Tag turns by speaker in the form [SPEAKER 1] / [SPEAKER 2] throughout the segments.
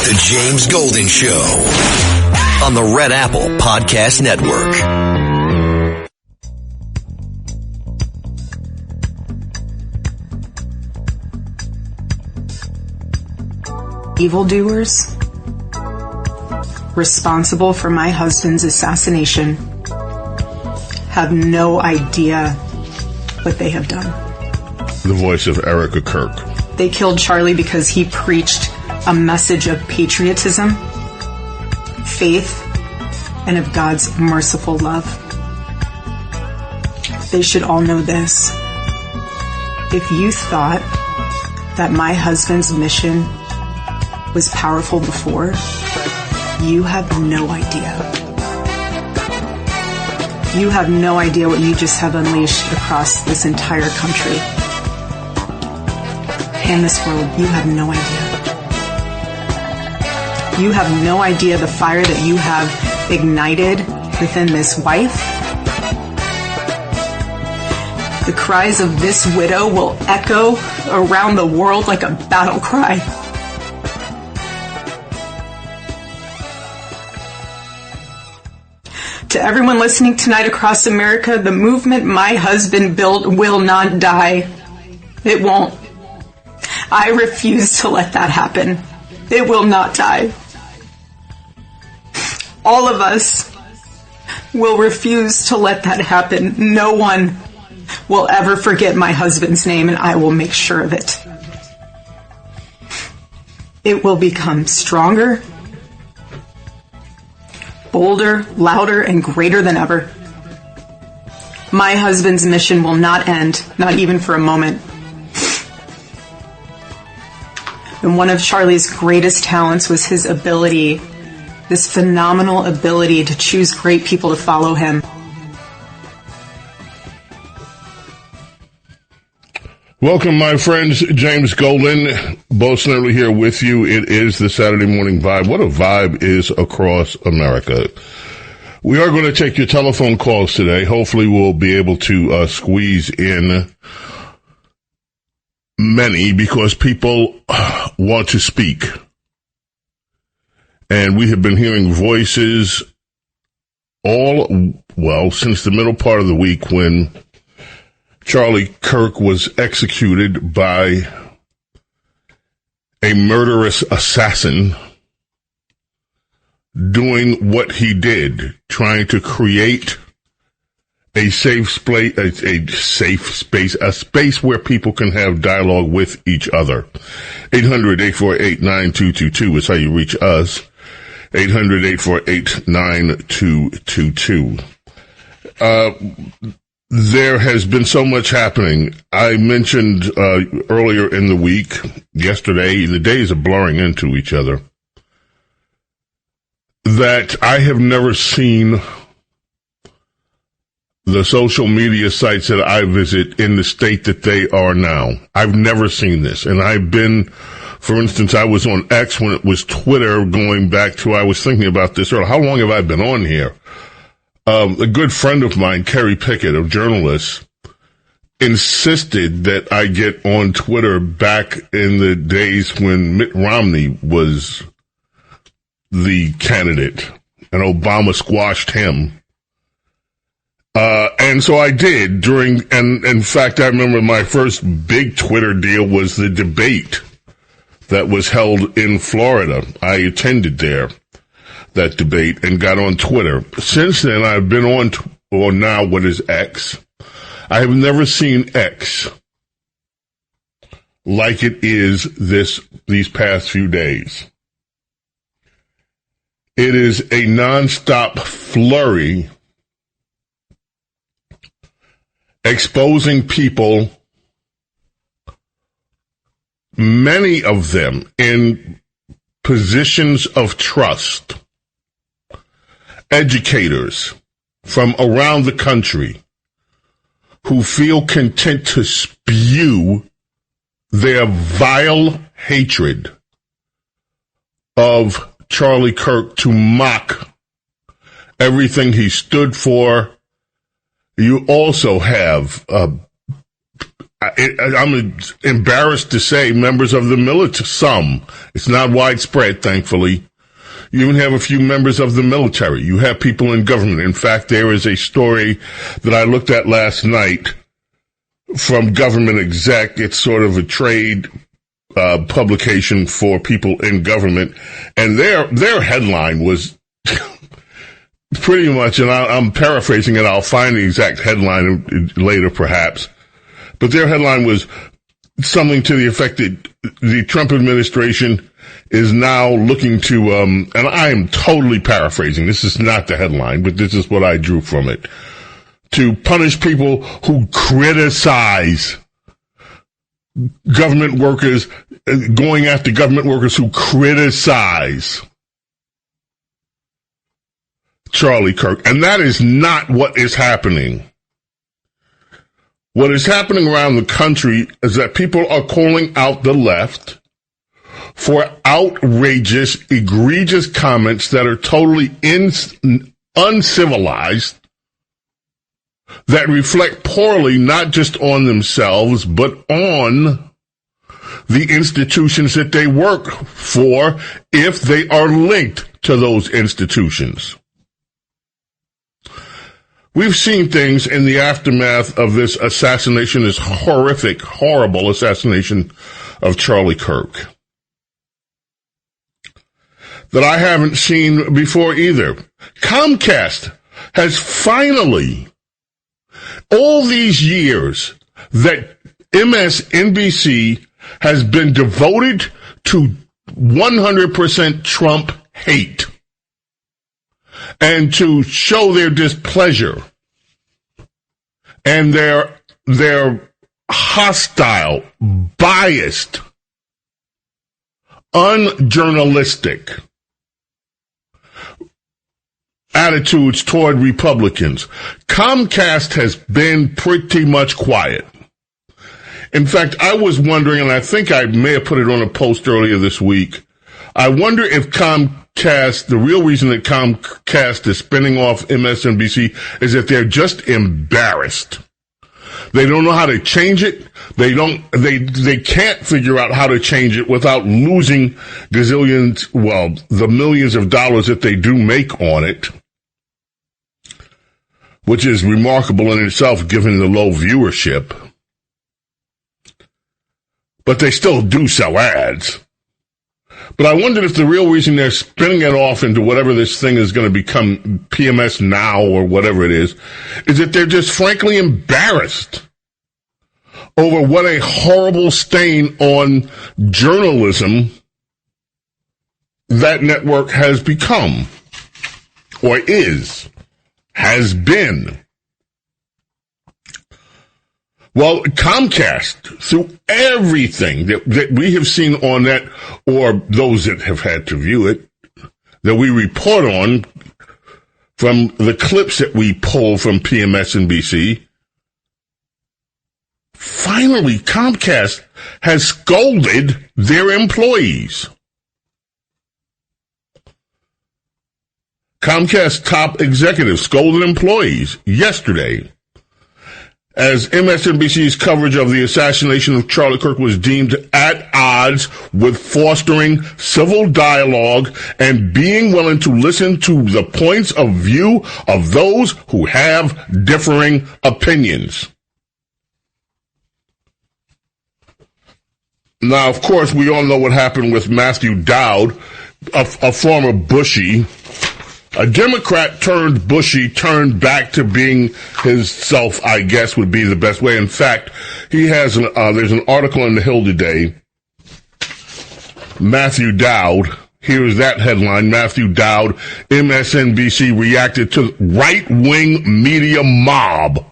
[SPEAKER 1] The James Golden Show on the Red Apple Podcast Network.
[SPEAKER 2] Evildoers responsible for my husband's assassination have no idea what they have done.
[SPEAKER 3] The voice of Erica Kirk.
[SPEAKER 2] They killed Charlie because he preached a message of patriotism, faith, and of God's merciful love. They should all know this. If you thought that my husband's mission was powerful before, you have no idea. You have no idea what you just have unleashed across this entire country and this world. You have no idea. You have no idea the fire that you have ignited within this wife. The cries of this widow will echo around the world like a battle cry. To everyone listening tonight across America, the movement my husband built will not die. It won't. I refuse to let that happen. It will not die. All of us will refuse to let that happen. No one will ever forget my husband's name, and I will make sure of it. It will become stronger, bolder, louder, and greater than ever. My husband's mission will not end, not even for a moment. And one of Charlie's greatest talents was his ability, this phenomenal ability to choose great people to follow him.
[SPEAKER 3] Welcome, my friends. James Golden, Bo Snerdley here with you. It is the Saturday Morning Vibe. What a vibe is across America. We are going to take your telephone calls today. Hopefully we'll be able to squeeze in many because people want to speak. And we have been hearing voices since the middle part of the week when Charlie Kirk was executed by a murderous assassin doing what he did, trying to create a safe space, a space where people can have dialogue with each other. 800-848-9222 is how you reach us. 800-848-9222. There has been so much happening. I mentioned earlier in the week, yesterday, the days are blurring into each other, that I have never seen the social media sites that I visit in the state that they are now. I've never seen this. And I've been, for instance, I was on X when it was Twitter, going back to, I was thinking about this earlier. How long have I been on here? A good friend of mine, Kerry Pickett, a journalist, insisted that I get on Twitter back in the days when Mitt Romney was the candidate and Obama squashed him. And so I did and in fact, I remember my first big Twitter deal was the debate that was held in Florida. I attended that debate and got on Twitter. Since then, I've been on, or now what is X. I have never seen X like it is these past few days. It is a nonstop flurry exposing people, many of them in positions of trust, educators from around the country who feel content to spew their vile hatred of Charlie Kirk, to mock everything he stood for. You also have I'm embarrassed to say members of the military, some. It's not widespread, thankfully. You even have a few members of the military. You have people in government. In fact, there is a story that I looked at last night from Government Exec. It's sort of a trade publication for people in government. And their headline was pretty much, and I'm paraphrasing it, I'll find the exact headline later perhaps. But their headline was something to the effect that the Trump administration is now looking to, and I am totally paraphrasing. This is not the headline, but this is what I drew from it. To punish people who criticize government workers, going after government workers who criticize Charlie Kirk. And that is not what is happening. What is happening around the country is that people are calling out the left for outrageous, egregious comments that are totally uncivilized, that reflect poorly not just on themselves, but on the institutions that they work for, if they are linked to those institutions. We've seen things in the aftermath of this assassination, this horrific, horrible assassination of Charlie Kirk, that I haven't seen before either. Comcast has finally, all these years that MSNBC has been devoted to 100% Trump hate and to show their displeasure and their hostile, biased, unjournalistic attitudes toward Republicans. Comcast has been pretty much quiet. In fact, I was wondering, and I think I may have put it on a post earlier this week, I wonder if Comcast, the real reason that Comcast is spinning off MSNBC is that they're just embarrassed. They don't know how to change it. They can't figure out how to change it without losing gazillions, well, the millions of dollars that they do make on it, which is remarkable in itself given the low viewership. But they still do sell ads. But I wondered if the real reason they're spinning it off into whatever this thing is going to become, PMS Now or whatever it is that they're just frankly embarrassed over what a horrible stain on journalism that network has become, or has been. Well, Comcast, through everything that we have seen on that, or those that have had to view it, that we report on from the clips that we pull from PMSNBC, finally Comcast has scolded their employees. Comcast top executives scolded employees yesterday as MSNBC's coverage of the assassination of Charlie Kirk was deemed at odds with fostering civil dialogue and being willing to listen to the points of view of those who have differing opinions. Now, of course, we all know what happened with Matthew Dowd, a former Bushie. A Democrat turned Bushy, turned back to being his self, I guess would be the best way. In fact, he has there's an article in the Hill today. Matthew Dowd, here's that headline. Matthew Dowd, MSNBC reacted to right-wing media mob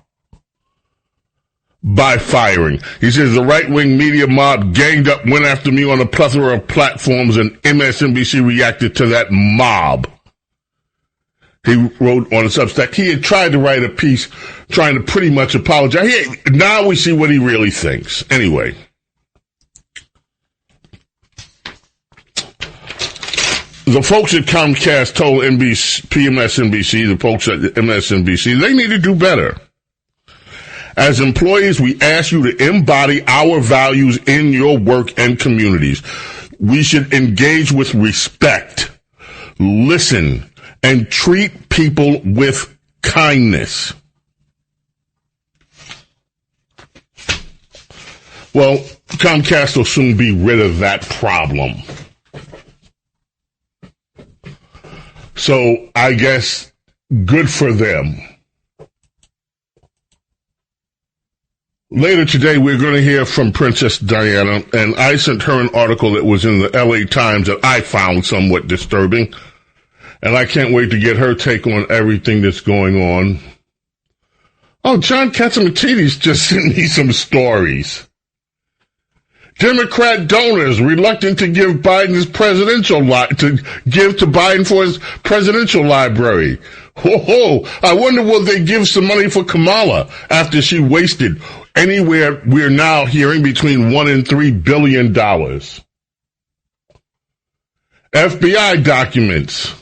[SPEAKER 3] by firing. He says the right-wing media mob ganged up, went after me on a plethora of platforms, and MSNBC reacted to that mob. He wrote on a Substack, he had tried to write a piece trying to pretty much apologize. Now we see what he really thinks. Anyway. The folks at Comcast told PMSNBC, the folks at MSNBC, they need to do better. As employees, we ask you to embody our values in your work and communities. We should engage with respect, listen, and treat people with kindness. Well, Comcast will soon be rid of that problem. So I guess good for them. Later today, we're going to hear from Princess Diana, and I sent her an article that was in the LA Times that I found somewhat disturbing, and I can't wait to get her take on everything that's going on. Oh, John Catsimatidis just sent me some stories. Democrat donors reluctant to give Biden's to Biden for his presidential library. I wonder will they give some money for Kamala after she wasted anywhere we're now hearing between $1 and $3 billion. FBI documents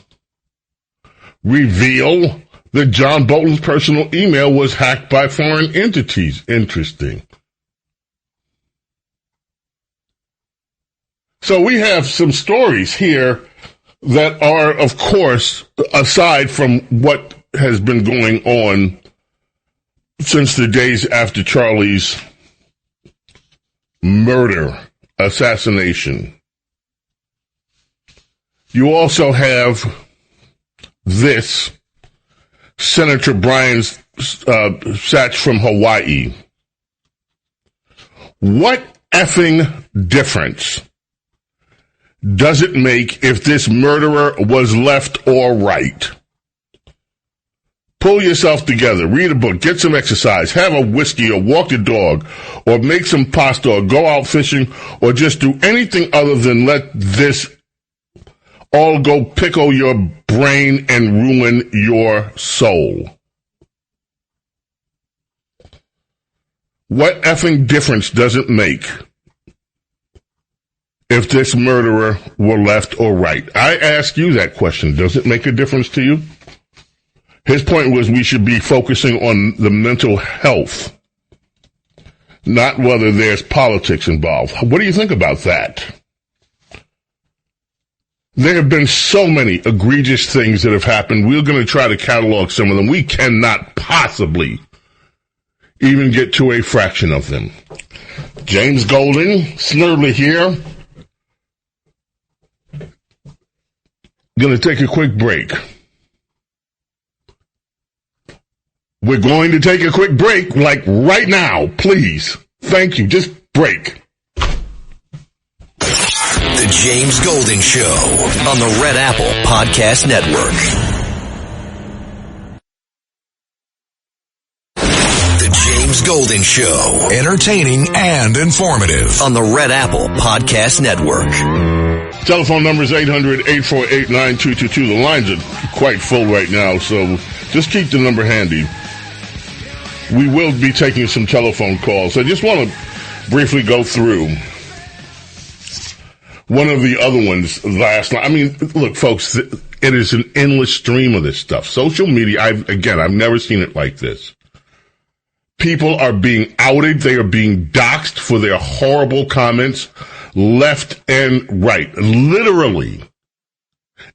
[SPEAKER 3] reveal that John Bolton's personal email was hacked by foreign entities. Interesting. So we have some stories here that are, of course, aside from what has been going on since the days after Charlie's assassination. You also have this, Senator Brian Sachs from Hawaii. What effing difference does it make if this murderer was left or right? Pull yourself together, read a book, get some exercise, have a whiskey or walk the dog, or make some pasta or go out fishing, or just do anything other than let this all go pickle your brain and ruin your soul. What effing difference does it make if this murderer were left or right? I ask you that question. Does it make a difference to you? His point was we should be focusing on the mental health, not whether there's politics involved. What do you think about that? There have been so many egregious things that have happened. We're going to try to catalog some of them. We cannot possibly even get to a fraction of them. James Golden, Snerdley here. Going to take a quick break. We're going to take a quick break, like right now, please. Thank you. Just break.
[SPEAKER 1] The James Golden Show on the Red Apple Podcast Network. The James Golden Show. Entertaining and informative on the Red Apple Podcast Network.
[SPEAKER 3] Telephone number is 800-848-9222. The lines are quite full right now, so just keep the number handy. We will be taking some telephone calls. I just want to briefly go through one of the other ones last night. I mean, look, folks, it is an endless stream of this stuff. Social media, I've never seen it like this. People are being outed. They are being doxxed for their horrible comments, left and right. Literally,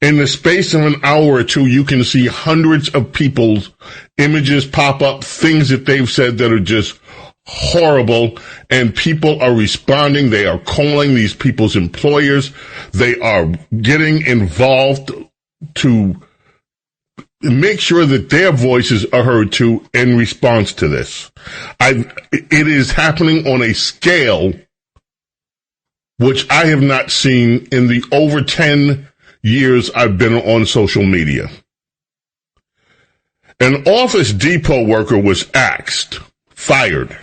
[SPEAKER 3] in the space of an hour or two, you can see hundreds of people's images pop up, things that they've said that are just horrible, and people are responding. They are calling these people's employers. They are getting involved to make sure that their voices are heard too in response to this. It is happening on a scale which I have not seen in the over 10 years I've been on social media. An Office Depot worker was axed, fired.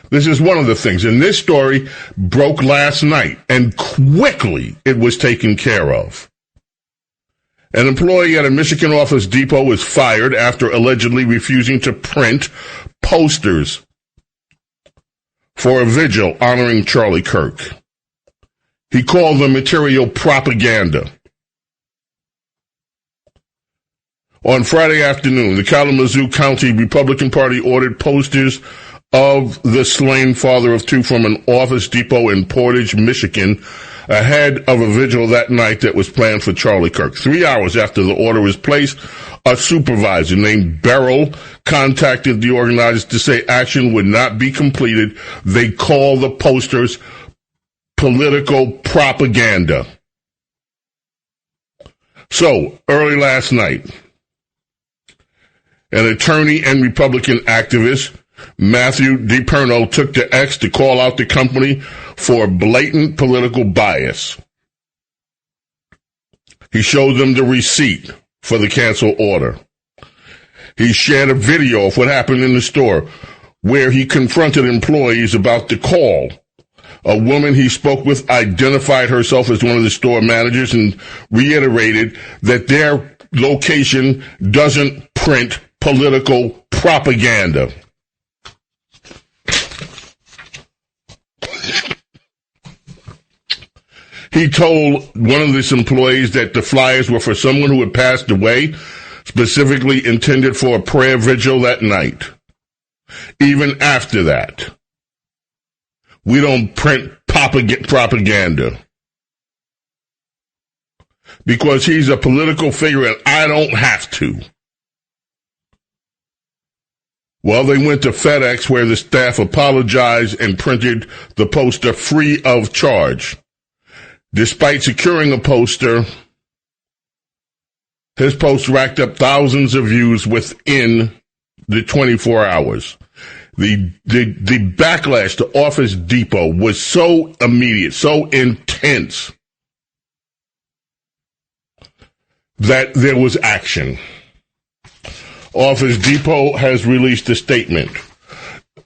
[SPEAKER 3] This is one of the things. And this story broke last night, and quickly it was taken care of. An employee at a Michigan Office Depot was fired after allegedly refusing to print posters for a vigil honoring Charlie Kirk. He called the material propaganda. On Friday afternoon, the Kalamazoo County Republican Party ordered posters of the slain father of two from an Office Depot in Portage, Michigan, ahead of a vigil that night that was planned for Charlie Kirk. 3 hours after the order was placed, a supervisor named Beryl contacted the organizers to say action would not be completed. They call the posters political propaganda. So, early last night, an attorney and Republican activist, Matthew DiPerno, took to X to call out the company for blatant political bias. He showed them the receipt for the cancel order. He shared a video of what happened in the store where he confronted employees about the call. A woman he spoke with identified herself as one of the store managers and reiterated that their location doesn't print political propaganda. He told one of his employees that the flyers were for someone who had passed away, specifically intended for a prayer vigil that night. Even after that, we don't print propaganda. Because he's a political figure and I don't have to. Well, they went to FedEx where the staff apologized and printed the poster free of charge. Despite securing a poster, his post racked up thousands of views within the 24 hours. The backlash to Office Depot was so immediate, so intense, that there was action. Office Depot has released a statement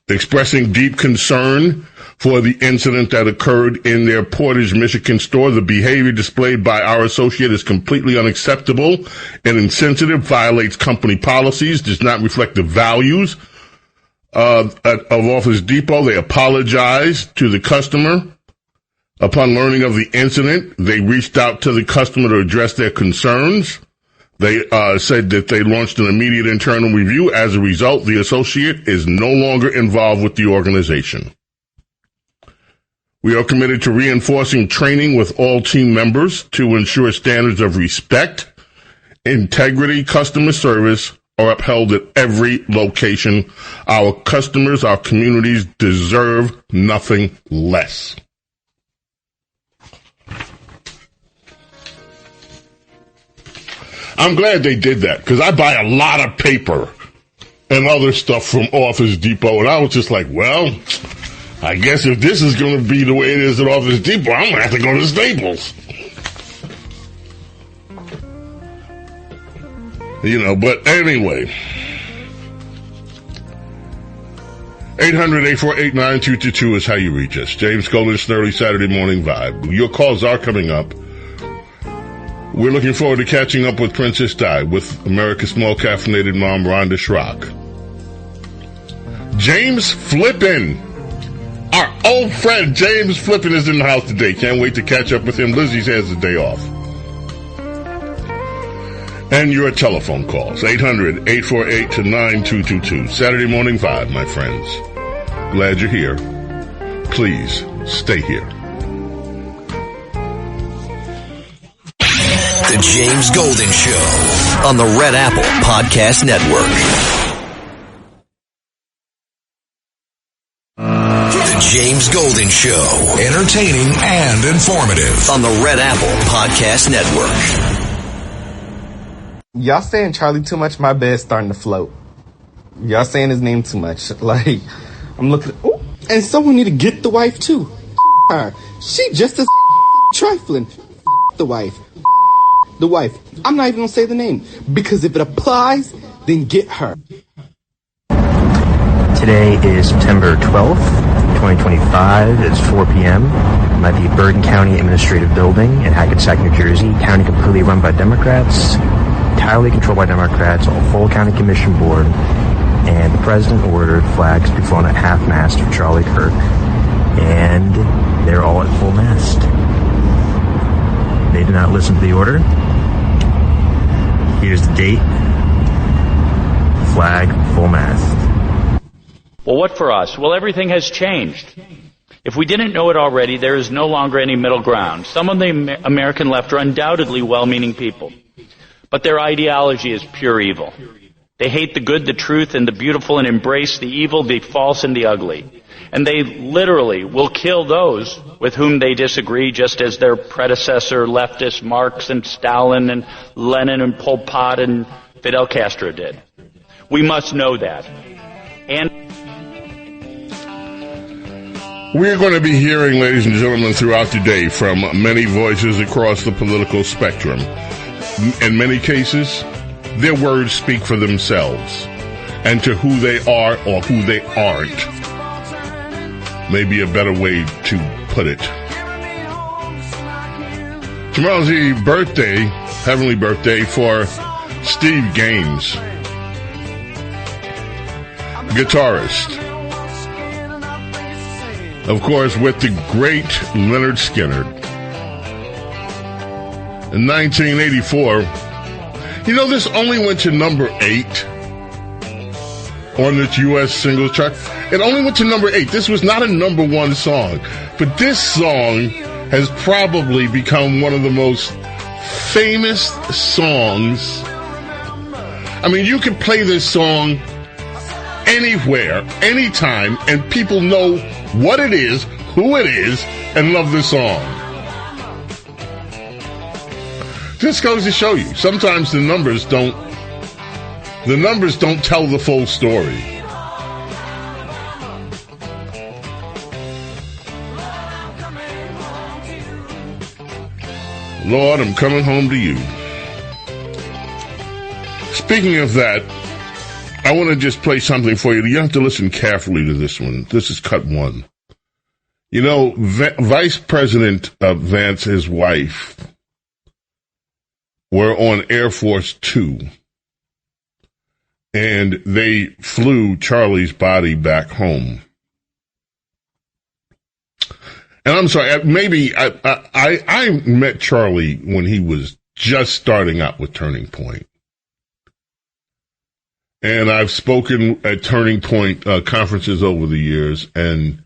[SPEAKER 3] expressing deep concern for the incident that occurred in their Portage, Michigan store. The behavior displayed by our associate is completely unacceptable and insensitive, violates company policies, does not reflect the values of Office Depot. They apologized to the customer. Upon learning of the incident, they reached out to the customer to address their concerns. They said that they launched an immediate internal review. As a result, the associate is no longer involved with the organization. We are committed to reinforcing training with all team members to ensure standards of respect, integrity, customer service are upheld at every location. Our customers, our communities deserve nothing less. I'm glad they did that because I buy a lot of paper and other stuff from Office Depot, and I was just like, well, I guess if this is going to be the way it is at Office Depot, I'm going to have to go to Staples. You know, but anyway. 800-848-9222 is how you reach us. James Golden, Snerdley, Saturday Morning Vibe. Your calls are coming up. We're looking forward to catching up with Princess Di, with America's small caffeinated mom, Rhonda Schrock. James Flippin, our old friend James Flippin, is in the house today. Can't wait to catch up with him. Lizzie has the day off. And your telephone calls, 800-848-9222. Saturday Morning Vibe, my friends. Glad you're here. Please stay here.
[SPEAKER 1] The James Golden Show on the Red Apple Podcast Network. The James Golden Show, entertaining and informative on the Red Apple Podcast Network.
[SPEAKER 4] Y'all saying Charlie too much? My bed's starting to float. Y'all saying his name too much. Like, I'm looking at, oh, and someone need to get the wife too. Her. She just as trifling. The wife. The wife. I'm not even gonna say the name. Because if it applies, then get her.
[SPEAKER 5] Today is September 12th, 2025. It's 4 p.m. I'm at the Bergen County Administrative Building in Hackensack, New Jersey. County completely run by Democrats, entirely controlled by Democrats, a full county commission board, and the president ordered flags to be flown at half-mast for Charlie Kirk, and they're all at full mast. They did not listen to the order. Here's the date flag, full mast.
[SPEAKER 6] Well, what for us? Well, everything has changed. If we didn't know it already, there is no longer any middle ground. Some of the American left are undoubtedly well-meaning people, but their ideology is pure evil. They hate the good, the truth, and the beautiful, and embrace the evil, the false, and the ugly. And they literally will kill those with whom they disagree, just as their predecessor leftists Marx and Stalin and Lenin and Pol Pot and Fidel Castro did. We must know that. And
[SPEAKER 3] we're going to be hearing, ladies and gentlemen, throughout the day from many voices across the political spectrum. In many cases, their words speak for themselves, and to who they are or who they aren't may be a better way to put it. Tomorrow's the birthday, heavenly birthday, for Steve Gaines, guitarist. Of course, with the great Leonard Skinner. In 1984, you know, this only went to number 8 on the U.S. singles chart. It only went to number 8. This was not a number 1 song. But this song has probably become one of the most famous songs. I mean, you can play this song anywhere, anytime, and people know what it is, who it is, and love the song. This goes to show you, sometimes the numbers don't tell the full story. Lord, I'm coming home to you. Speaking of that, I want to just play something for you. You have to listen carefully to this one. This is cut 1. You know, Vice President Vance, his wife, were on Air Force 2, and they flew Charlie's body back home. And I'm sorry, maybe I met Charlie when he was just starting out with Turning Point. And I've spoken at Turning Point conferences over the years, and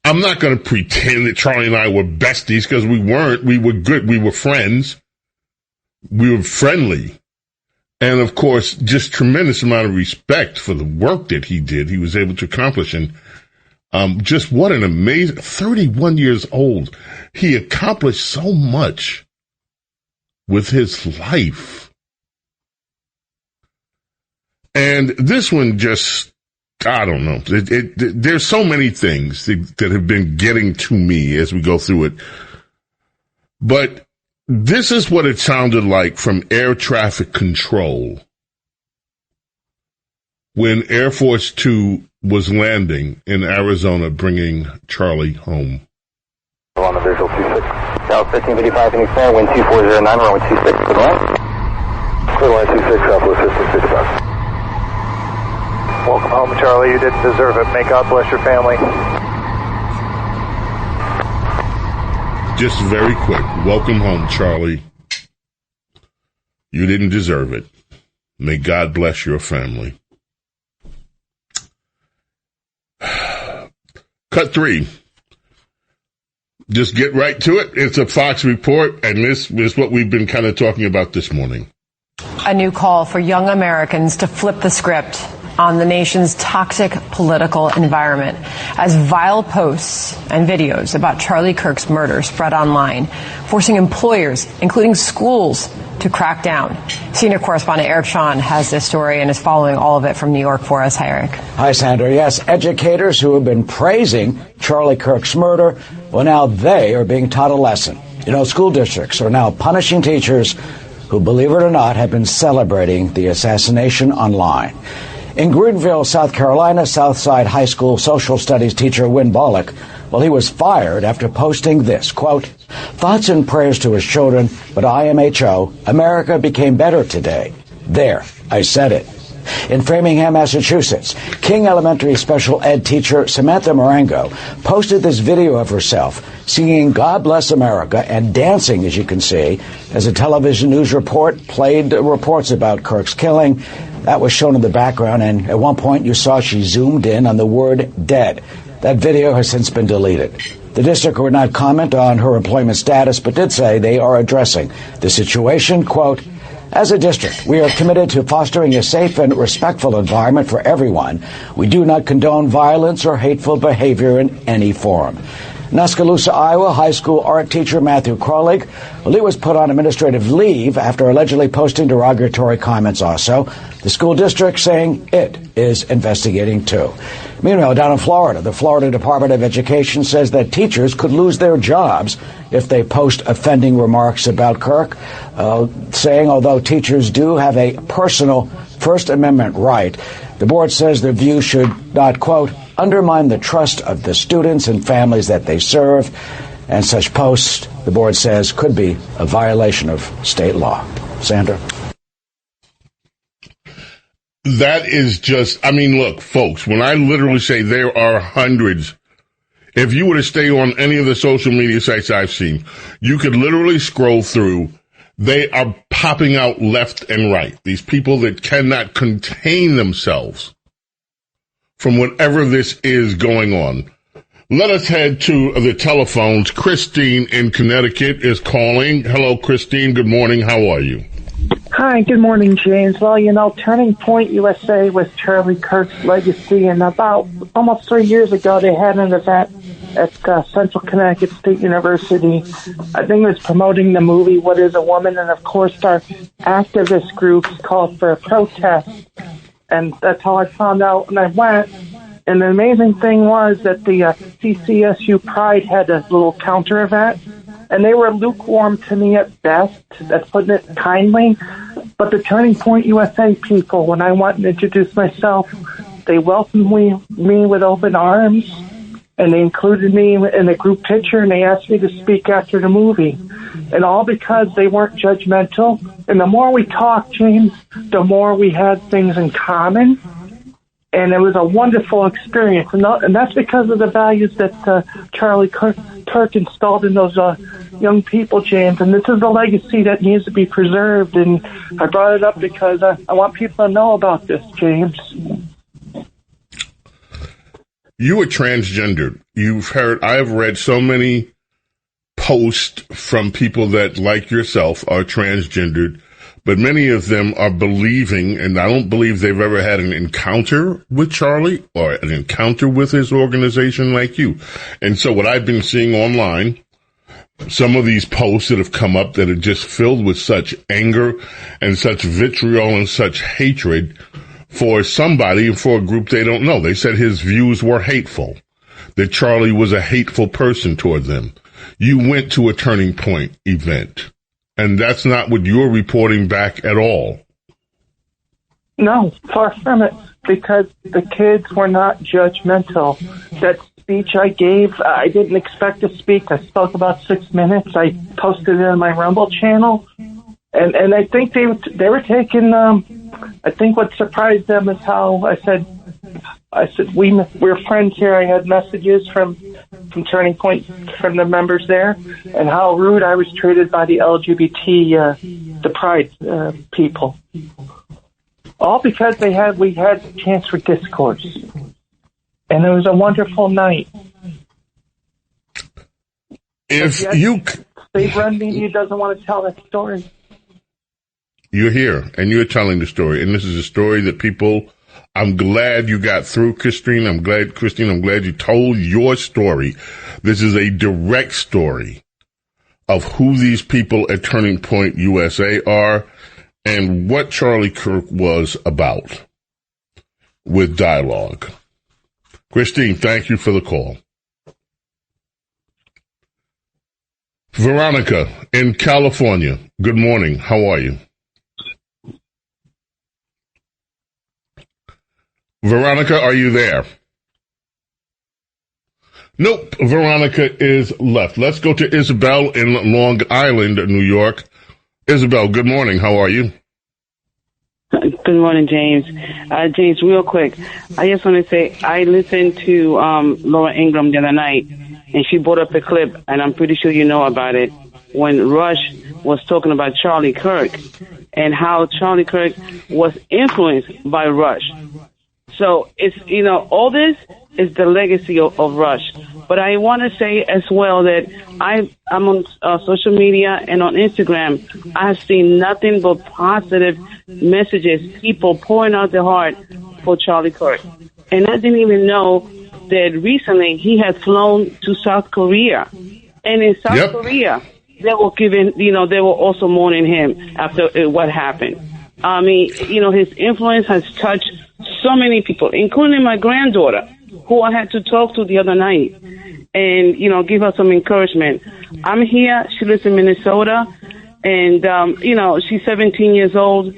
[SPEAKER 3] I'm not going to pretend that Charlie and I were besties, because we weren't. We were good. We were friends. We were friendly. And, of course, just tremendous amount of respect for the work that he did, he was able to accomplish. And just what an amazing, 31 years old. He accomplished so much with his life. And this one just, I don't know. There's so many things that have been getting to me as we go through it. But this is what it sounded like from air traffic control when Air Force 2 was landing in Arizona, bringing Charlie home.
[SPEAKER 7] On the visual 26. South 1555, Phoenix Air, wind 2409, runway 26, clear line. Clear line 26, Southwest 1555.
[SPEAKER 8] Welcome home, Charlie. You didn't deserve it. May God bless your family.
[SPEAKER 3] Just very quick. Welcome home, Charlie. You didn't deserve it. May God bless your family. Cut 3. Just get right to it. It's a Fox report, and this is what we've been kind of talking about this morning.
[SPEAKER 9] A new call for young Americans to flip the script on the nation's toxic political environment as vile posts and videos about Charlie Kirk's murder spread online, forcing employers, including schools, to crack down. Senior correspondent Eric Shawn has this story and is following all of it from New York for us. Hi, Eric.
[SPEAKER 10] Hi, Sandra. Yes, educators who have been praising Charlie Kirk's murder, well, now they are being taught a lesson. You know, school districts are now punishing teachers who, believe it or not, have been celebrating the assassination online. In Greenville, South Carolina, Southside High School social studies teacher Wynn Bollock, well, he was fired after posting this, quote, "Thoughts and prayers to his children, but IMHO, America became better today. There, I said it." In Framingham, Massachusetts, King Elementary special ed teacher Samantha Marengo posted this video of herself singing God Bless America and dancing, as you can see, as a television news report played reports about Kirk's killing. That was shown in the background, and at one point you saw she zoomed in on the word dead. That video has since been deleted. The district would not comment on her employment status, but did say they are addressing the situation. Quote, as a district, we are committed to fostering a safe and respectful environment for everyone. We do not condone violence or hateful behavior in any form. In Oskaloosa, Iowa, high school art teacher Matthew Krolig, he was put on administrative leave after allegedly posting derogatory comments also. The school district saying it is investigating too. Meanwhile, down in Florida, the Florida Department of Education says that teachers could lose their jobs if they post offending remarks about Kirk, saying although teachers do have a personal First Amendment right, the board says their view should not, quote, undermine the trust of the students and families that they serve, and such posts, the board says, could be a violation of state law. Sandra?
[SPEAKER 3] That is just, I mean, look, folks, when I literally say there are hundreds, if you were to stay on any of the social media sites I've seen, you could literally scroll through. They are popping out left and right. These people that cannot contain themselves from whatever this is going on. Let us head to the telephones. Christine in Connecticut is calling. Hello, Christine. Good morning. How are you?
[SPEAKER 11] Hi, good morning, James. Well, you know, Turning Point USA was Charlie Kirk's legacy, and about almost 3 years ago, they had an event at Central Connecticut State University. I think it was promoting the movie What is a Woman, and of course our activist groups called for a protest, and that's how I found out, and I went. And the amazing thing was that the CCSU Pride had a little counter event, and they were lukewarm to me at best, that's putting it kindly. But the Turning Point USA people, when I went and introduced myself, they welcomed me with open arms, and they included me in the group picture, and they asked me to speak after the movie. And all because they weren't judgmental. And the more we talked, James, the more we had things in common. And it was a wonderful experience. And that's because of the values that Charlie Kirk installed in those young people, James. And this is a legacy that needs to be preserved. And I brought it up because I want people to know about this, James.
[SPEAKER 3] You are transgendered. I've read so many posts from people that, like yourself, are transgendered, but many of them are believing, and I don't believe they've ever had an encounter with Charlie or an encounter with his organization like you. And so what I've been seeing online, some of these posts that have come up that are just filled with such anger and such vitriol and such hatred for somebody, for a group they don't know. They said his views were hateful, that Charlie was a hateful person toward them. You went to a Turning Point event, and that's not what you're reporting back at all.
[SPEAKER 11] No, far from it, because the kids were not judgmental. That speech I gave, I didn't expect to speak. I spoke about 6 minutes. I posted it on my Rumble channel. And I think they were taking, I think what surprised them is how I said we're friends here. I had messages from Turning Point, from the members there, and how rude I was treated by the LGBT, the Pride people. All because we had a chance for discourse. And it was a wonderful night.
[SPEAKER 3] If you...
[SPEAKER 11] State Run Media doesn't want to tell that story.
[SPEAKER 3] You're here, and you're telling the story, and this is a story that people... I'm glad you got through, Christine. I'm glad you told your story. This is a direct story of who these people at Turning Point USA are and what Charlie Kirk was about with dialogue. Christine, thank you for the call. Veronica in California, good morning. How are you? Veronica, are you there? Nope, Veronica is left. Let's go to Isabel in Long Island, New York. Isabel, good morning. How are you?
[SPEAKER 12] Good morning, James. James, real quick, I just want to say I listened to Laura Ingraham the other night, and she brought up a clip, and I'm pretty sure you know about it, when Rush was talking about Charlie Kirk. and how Charlie Kirk was influenced by Rush. So it's, all this is the legacy of Rush. But I want to say as well that I'm on social media and on Instagram. I've seen nothing but positive messages, people pouring out their heart for Charlie Kirk. And I didn't even know that recently he had flown to South Korea. And in South Korea, they were they were also mourning him after what happened. I mean, his influence has touched so many people, including my granddaughter, who I had to talk to the other night and, give her some encouragement. I'm here. She lives in Minnesota, and, she's 17 years old.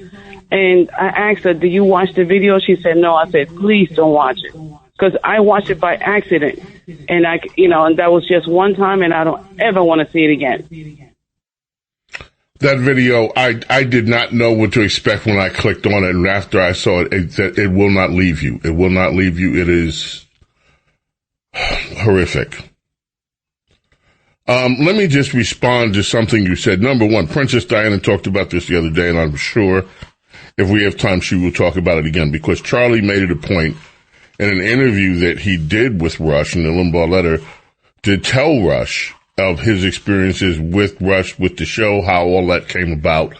[SPEAKER 12] And I asked her, "Do you watch the video?" She said, "No." I said, "Please don't watch it, because I watched it by accident. And and that was just one time, and I don't ever want to see it again."
[SPEAKER 3] That video, I did not know what to expect when I clicked on it, and after I saw it, it will not leave you. It will not leave you. It is horrific. Let me just respond to something you said. Number one, Princess Diana talked about this the other day, and I'm sure if we have time, she will talk about it again, because Charlie made it a point in an interview that he did with Rush in the Limbaugh letter to tell Rush of his experiences with Rush, with the show, how all that came about.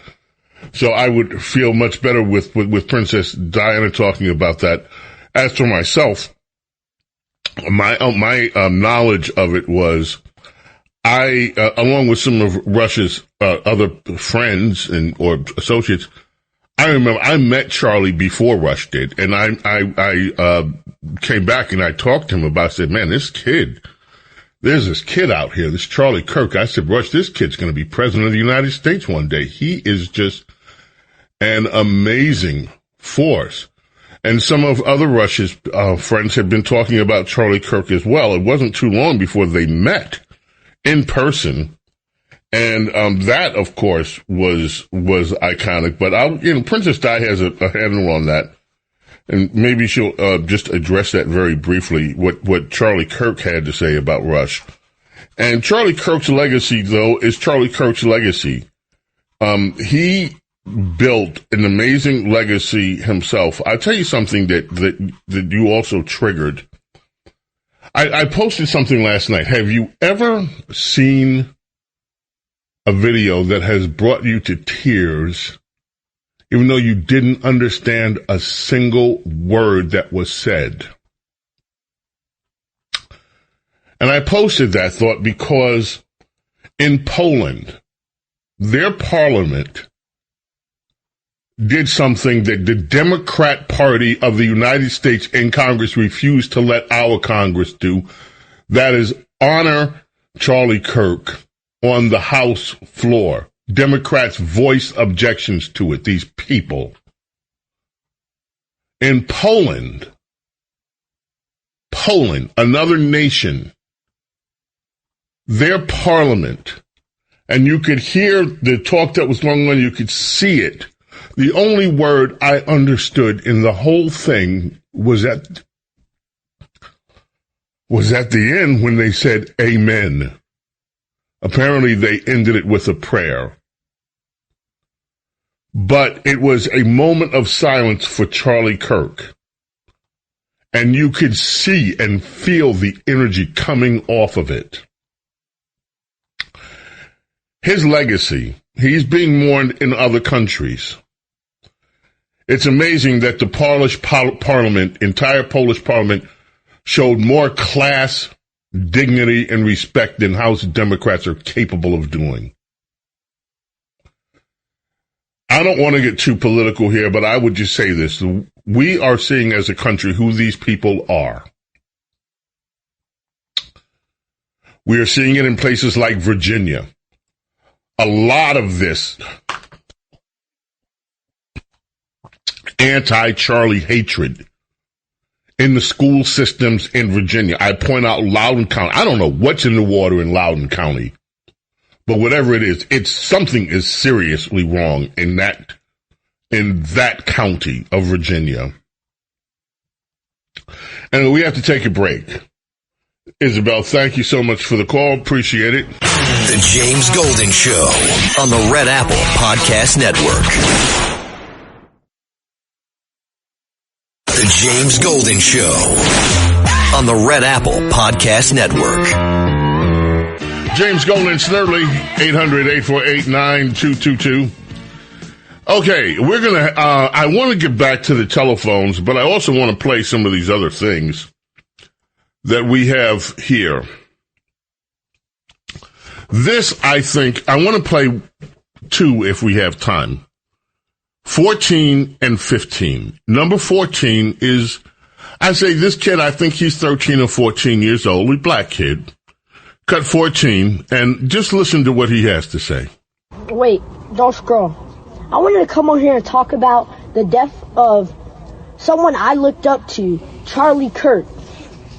[SPEAKER 3] So I would feel much better with Princess Diana talking about that. As for myself, my knowledge of it was I, along with some of Rush's other friends or associates, I remember I met Charlie before Rush did, and I came back and I talked to him about. I said, "Man, there's this kid out here, this Charlie Kirk." I said, "Rush, this kid's going to be president of the United States one day. He is just an amazing force." And some of other Rush's friends had been talking about Charlie Kirk as well. It wasn't too long before they met in person. And that, of course, was iconic. But Princess Di has a handle on that, and maybe she'll just address that very briefly. What Charlie Kirk had to say about Rush, and Charlie Kirk's legacy, though, is Charlie Kirk's legacy. He built an amazing legacy himself. I'll tell you something that you also triggered. I posted something last night. Have you ever seen a video that has brought you to tears, even though you didn't understand a single word that was said? And I posted that thought because in Poland, their parliament did something that the Democrat Party of the United States in Congress refused to let our Congress do. That is honor Charlie Kirk on the House floor. Democrats voiced objections to it, these people. In Poland, another nation, their parliament, and you could hear the talk that was going on, you could see it. The only word I understood in the whole thing was at the end when they said amen. Apparently they ended it with a prayer. But it was a moment of silence for Charlie Kirk. And you could see and feel the energy coming off of it. His legacy, he's being mourned in other countries. It's amazing that the Polish entire Polish parliament, showed more class, dignity, and respect than House Democrats are capable of doing. I don't want to get too political here, but I would just say this. We are seeing as a country who these people are. We are seeing it in places like Virginia. A lot of this anti-Charlie hatred in the school systems in Virginia. I point out Loudoun County. I don't know what's in the water in Loudoun County, but whatever it is, something is seriously wrong in that county of Virginia. And we have to take a break. Isabel, thank you so much for the call. Appreciate it.
[SPEAKER 1] The James Golden Show on the Red Apple Podcast Network. The James Golden Show on the Red Apple Podcast Network.
[SPEAKER 3] James Golden, Snerdley, 800-848-9222. Okay, we're going to, I want to get back to the telephones, but I also want to play some of these other things that we have here. This, I think, I want to play two if we have time. 14 and 15. Number 14 is, I say this kid, I think he's 13 or 14 years old, a black kid. Cut 14, and just listen to what he has to say.
[SPEAKER 13] Wait, don't scroll. I wanted to come on here and talk about the death of someone I looked up to, Charlie Kirk.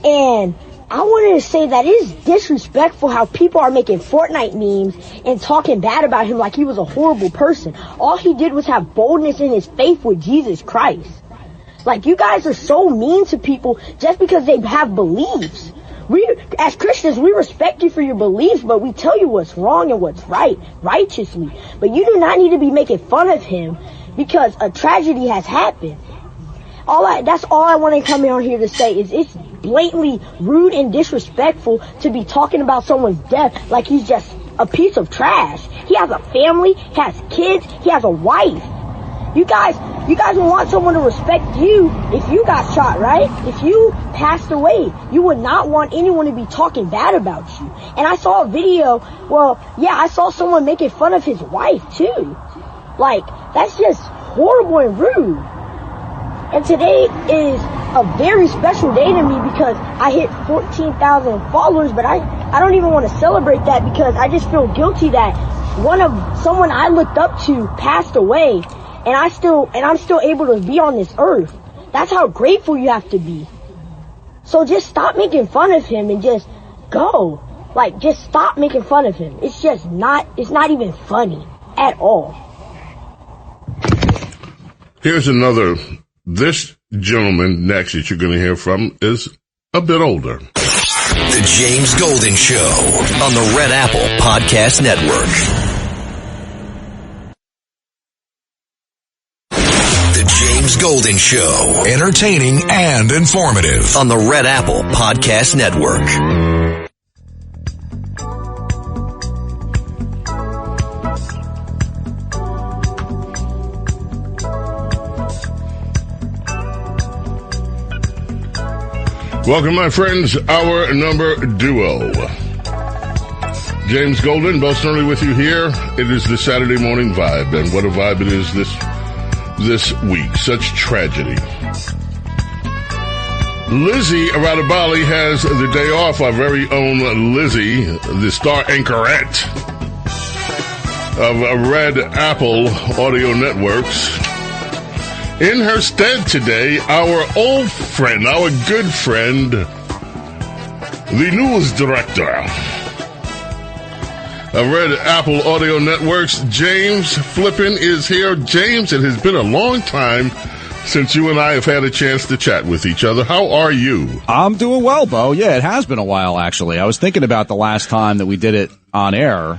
[SPEAKER 13] And I wanted to say that it is disrespectful how people are making Fortnite memes and talking bad about him like he was a horrible person. All he did was have boldness in his faith with Jesus Christ. Like, you guys are so mean to people just because they have beliefs. We, as Christians, we respect you for your beliefs, but we tell you what's wrong and what's right, righteously. But you do not need to be making fun of him because a tragedy has happened. That's all I want to come on here to say is it's blatantly rude and disrespectful to be talking about someone's death like he's just a piece of trash. He has a family, he has kids, he has a wife. You guys want someone to respect you if you got shot, right? If you passed away, you would not want anyone to be talking bad about you. And I saw a video, I saw someone making fun of his wife too. Like, that's just horrible and rude. And today is a very special day to me because I hit 14,000 followers, but I don't even want to celebrate that because I just feel guilty that someone I looked up to passed away. And I'm still able to be on this earth. That's how grateful you have to be. So just stop making fun of him and just go. Like, just stop making fun of him. It's not even funny at all.
[SPEAKER 3] Here's another. This gentleman next that you're going to hear from is a bit older.
[SPEAKER 1] The James Golden Show on the Red Apple Podcast Network. James Golden Show, entertaining and informative on the Red Apple Podcast Network.
[SPEAKER 3] Welcome, my friends, our number duo. James Golden, Bo Snerdley with you here. It is the Saturday morning vibe, and what a vibe it is this week. Such tragedy. Lizzie out of Bali has the day off. Our very own Lizzie, the star anchorette of Red Apple Audio Networks. In her stead today, our old friend, our good friend, the news director of Red Apple Audio Networks, James Flippin, is here. James, it has been a long time since you and I have had a chance to chat with each other. How are you?
[SPEAKER 14] I'm doing well, Bo. Yeah, it has been a while, actually. I was thinking about the last time that we did it on air.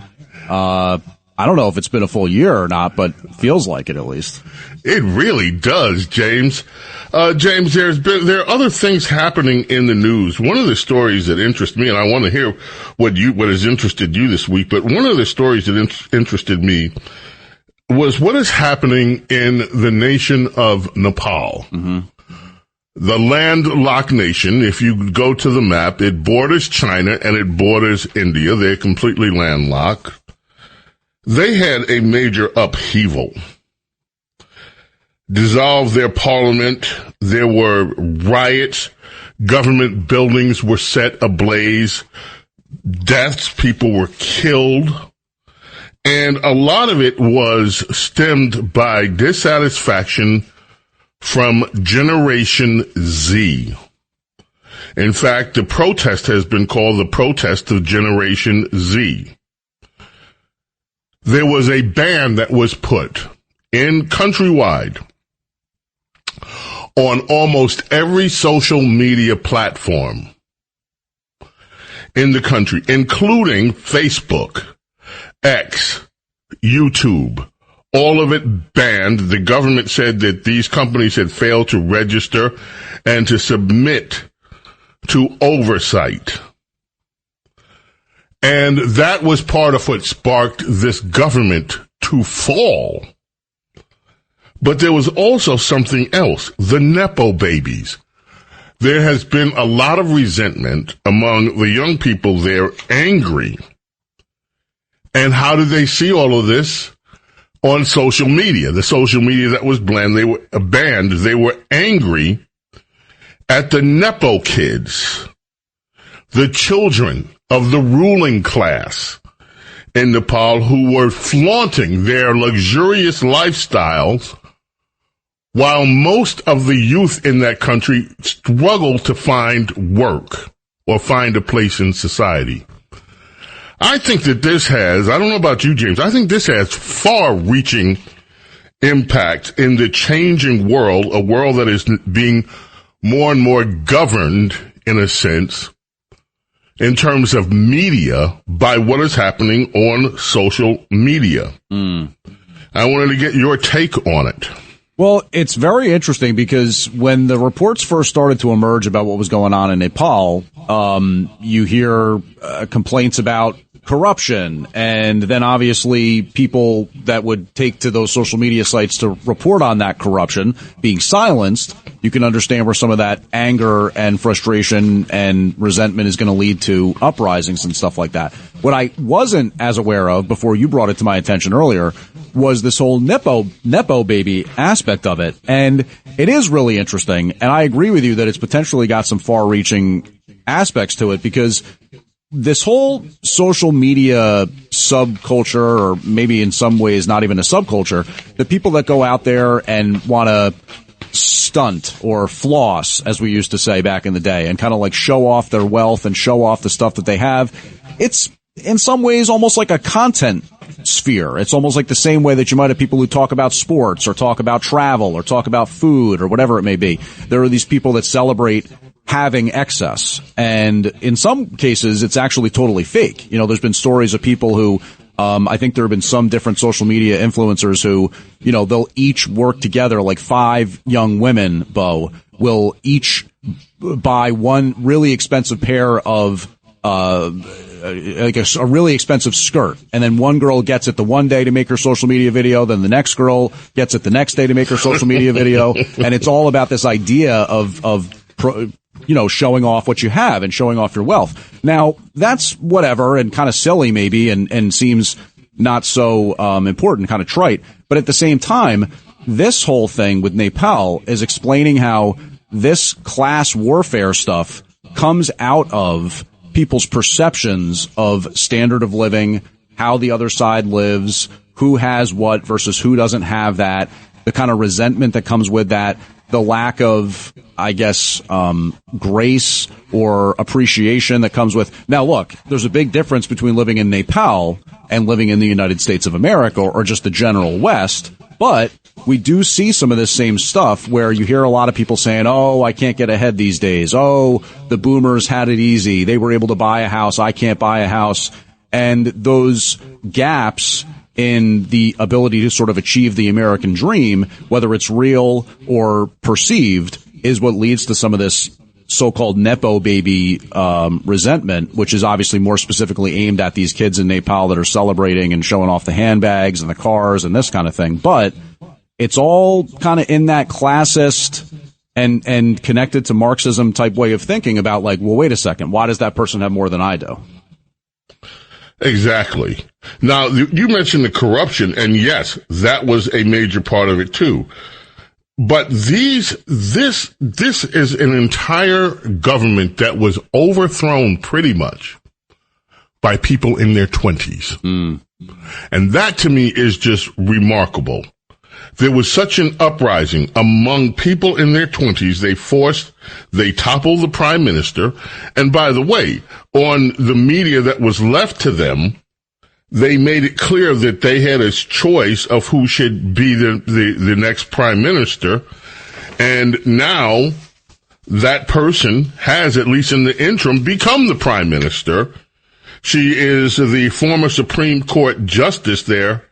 [SPEAKER 14] I don't know if it's been a full year or not, but it feels like it at least.
[SPEAKER 3] It really does, James. James, there are other things happening in the news. One of the stories that interest me, and I want to hear what has interested you this week, but one of the stories that interested me was what is happening in the nation of Nepal. Mm-hmm. The landlocked nation. If you go to the map, it borders China and it borders India. They're completely landlocked. They had a major upheaval. Dissolved their parliament. There were riots. Government buildings were set ablaze. Deaths. People were killed. And a lot of it was stemmed by dissatisfaction from Generation Z. In fact, the protest has been called the protest of Generation Z. There was a ban that was put in countrywide on almost every social media platform in the country, including Facebook, X, YouTube, all of it banned. The government said that these companies had failed to register and to submit to oversight. And that was part of what sparked this government to fall. But there was also something else, the Nepo babies. There has been a lot of resentment among the young people. They're angry. And how did they see all of this? On social media. The social media that was banned, they were angry at the Nepo kids, the children of the ruling class in Nepal who were flaunting their luxurious lifestyles while most of the youth in that country struggle to find work or find a place in society. I think that this has, I don't know about you, James, I think this has far-reaching impact in the changing world, a world that is being more and more governed, in a sense, in terms of media by what is happening on social media. I wanted to get your take on it.
[SPEAKER 14] Well, it's very interesting because when the reports first started to emerge about what was going on in Nepal, you hear complaints about corruption, and then obviously people that would take to those social media sites to report on that corruption being silenced. You can understand where some of that anger and frustration and resentment is going to lead to uprisings and stuff like that. What I wasn't as aware of before you brought it to my attention earlier was this whole Nepo baby aspect of it. And it is really interesting. And I agree with you that it's potentially got some far-reaching aspects to it, because this whole social media subculture, or maybe in some ways not even a subculture, the people that go out there and want to stunt or floss, as we used to say back in the day, and kind of like show off their wealth and show off the stuff that they have, it's in some ways almost like a content sphere. It's almost like the same way that you might have people who talk about sports or talk about travel or talk about food or whatever it may be. There are these people that celebrate having excess, and in some cases it's actually totally fake. You know, there's been stories of people who I think there have been some different social media influencers who, you know, they'll each work together, like 5 young women, Bo, will each buy one really expensive pair of like a really expensive skirt, and then one girl gets it the one day to make her social media video, then the next girl gets it the next day to make her social media video, and it's all about this idea of showing off what you have and showing off your wealth. Now, that's whatever and kind of silly maybe, and seems not so important, kind of trite. But at the same time, this whole thing with Nepal is explaining how this class warfare stuff comes out of people's perceptions of standard of living, how the other side lives, who has what versus who doesn't have that, the kind of resentment that comes with that, the lack of, I guess, grace or appreciation that comes with. Now, look, there's a big difference between living in Nepal and living in the United States of America or just the general West. But we do see some of this same stuff where you hear a lot of people saying, oh, I can't get ahead these days. Oh, the boomers had it easy. They were able to buy a house. I can't buy a house. And those gaps in the ability to sort of achieve the American dream, whether it's real or perceived, is what leads to some of this so-called Nepo baby resentment, which is obviously more specifically aimed at these kids in Nepal that are celebrating and showing off the handbags and the cars and this kind of thing. But it's all kind of in that classist and connected to Marxism type way of thinking about, like, well, wait a second, why does that person have more than I do?
[SPEAKER 3] Exactly. Now, you mentioned the corruption, and yes, that was a major part of it too. But this is an entire government that was overthrown pretty much by people in their 20s. And that to me is just remarkable. There was such an uprising among people in their 20s. They toppled the prime minister. And by the way, on the media that was left to them, they made it clear that they had a choice of who should be the next prime minister. And now that person has, at least in the interim, become the prime minister. She is the former Supreme Court Justice there,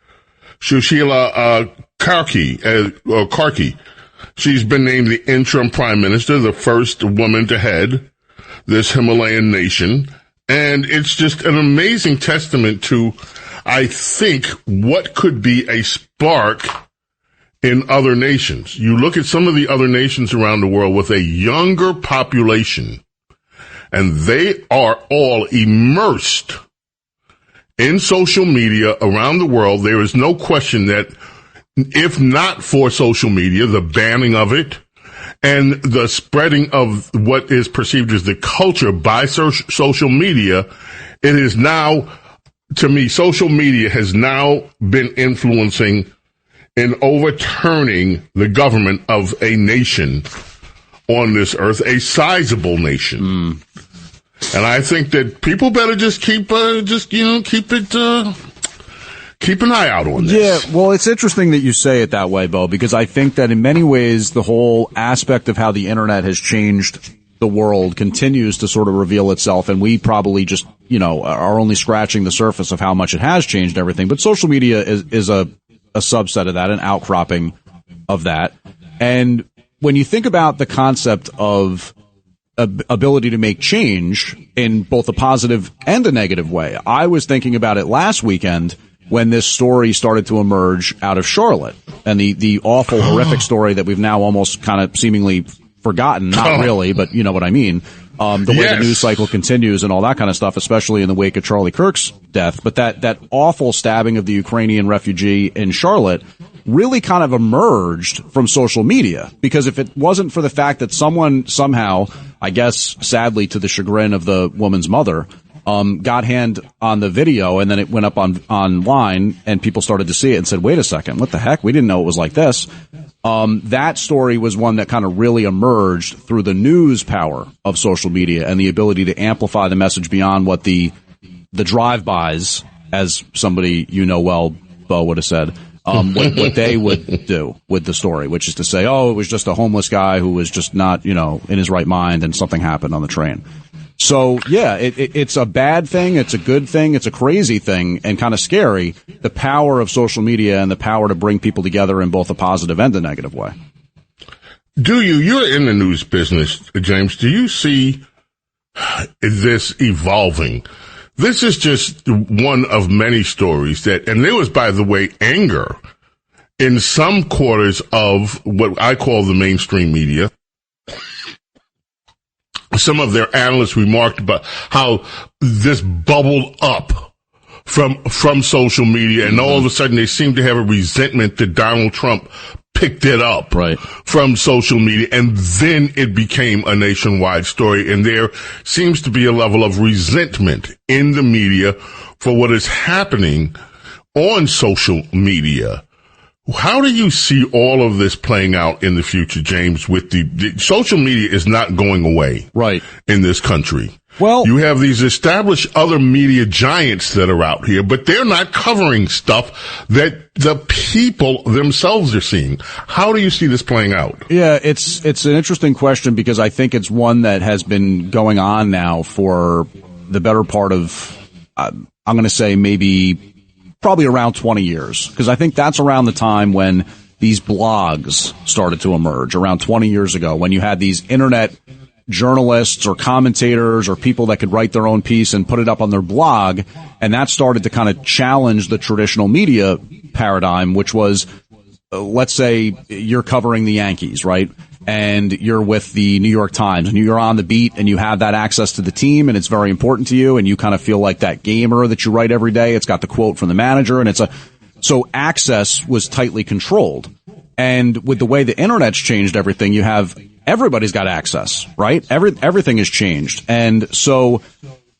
[SPEAKER 3] Sushila Karki. She's been named the interim prime minister, the first woman to head this Himalayan nation. And it's just an amazing testament to, I think, what could be a spark in other nations. You look at some of the other nations around the world with a younger population, and they are all immersed in social media around the world. There is no question that if not for social media, the banning of it, and the spreading of what is perceived as the culture by social media, it is now, to me, social media has now been influencing and overturning the government of a nation on this earth, a sizable nation. And I think that people better just keep an eye out on this.
[SPEAKER 14] Yeah, well, it's interesting that you say it that way, Bo, because I think that in many ways the whole aspect of how the internet has changed the world continues to sort of reveal itself, and we probably just, are only scratching the surface of how much it has changed everything. But social media is a subset of that, an outcropping of that. And when you think about the concept of ability to make change in both a positive and a negative way, I was thinking about it last weekend when this story started to emerge out of Charlotte, and the awful, horrific story that we've now almost kind of seemingly forgotten. Not really, but you know what I mean. The way the news cycle continues and all that kind of stuff, especially in the wake of Charlie Kirk's death. But that awful stabbing of the Ukrainian refugee in Charlotte really kind of emerged from social media, because if it wasn't for the fact that someone somehow, I guess sadly to the chagrin of the woman's mother, got hand on the video, and then it went up online, and people started to see it and said, wait a second, what the heck? We didn't know it was like this. That story was one that kind of really emerged through the news power of social media and the ability to amplify the message beyond what the drive-bys, as somebody well, Bo would have said, what they would do with the story, which is to say, it was just a homeless guy who was just not, in his right mind, and something happened on the train. So, yeah, it's a bad thing, it's a good thing, it's a crazy thing, and kind of scary, the power of social media and the power to bring people together in both a positive and a negative way.
[SPEAKER 3] You're in the news business, James, do you see this evolving? This is just one of many stories and there was, by the way, anger in some quarters of what I call the mainstream media. Some of their analysts remarked about how this bubbled up from social media, and all of a sudden they seem to have a resentment that Donald Trump picked it up from social media, and then it became a nationwide story. And there seems to be a level of resentment in the media for what is happening on social media. How do you see all of this playing out in the future, James, with the social media is not going away in this country? Well, you have these established other media giants that are out here, but they're not covering stuff that the people themselves are seeing. How do you see this playing out?
[SPEAKER 14] Yeah, it's an interesting question, because I think it's one that has been going on now for the better part of, I'm going to say probably around 20 years, because I think that's around the time when these blogs started to emerge, around 20 years ago, when you had these internet journalists or commentators or people that could write their own piece and put it up on their blog, and that started to kind of challenge the traditional media paradigm, which was, let's say you're covering the Yankees, right? And you're with the New York Times, and you're on the beat, and you have that access to the team, and it's very important to you, and you kind of feel like that gamer that you write every day. It's got the quote from the manager, and so access was tightly controlled. And with the way the internet's changed everything, you have everybody's got access, right? Everything has changed. And so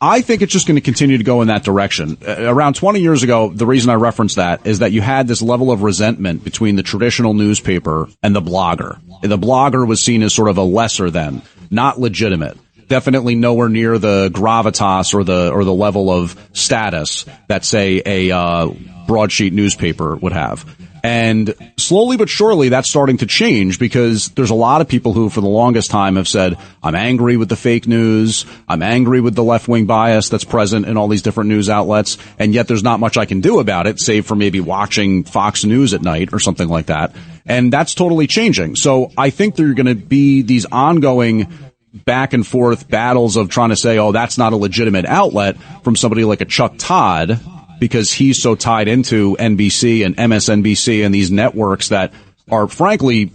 [SPEAKER 14] I think it's just going to continue to go in that direction. Around 20 years ago, the reason I reference that is that you had this level of resentment between the traditional newspaper and the blogger. The blogger was seen as sort of a lesser than, not legitimate. Definitely nowhere near the gravitas or the level of status that, say, a broadsheet newspaper would have. And slowly but surely that's starting to change, because there's a lot of people who for the longest time have said, I'm angry with the fake news. I'm angry with the left-wing bias that's present in all these different news outlets. And yet there's not much I can do about it, save for maybe watching Fox News at night or something like that. And that's totally changing. So I think there are going to be these ongoing back and forth battles of trying to say, oh, that's not a legitimate outlet, from somebody like a Chuck Todd, because he's so tied into NBC and MSNBC and these networks that are frankly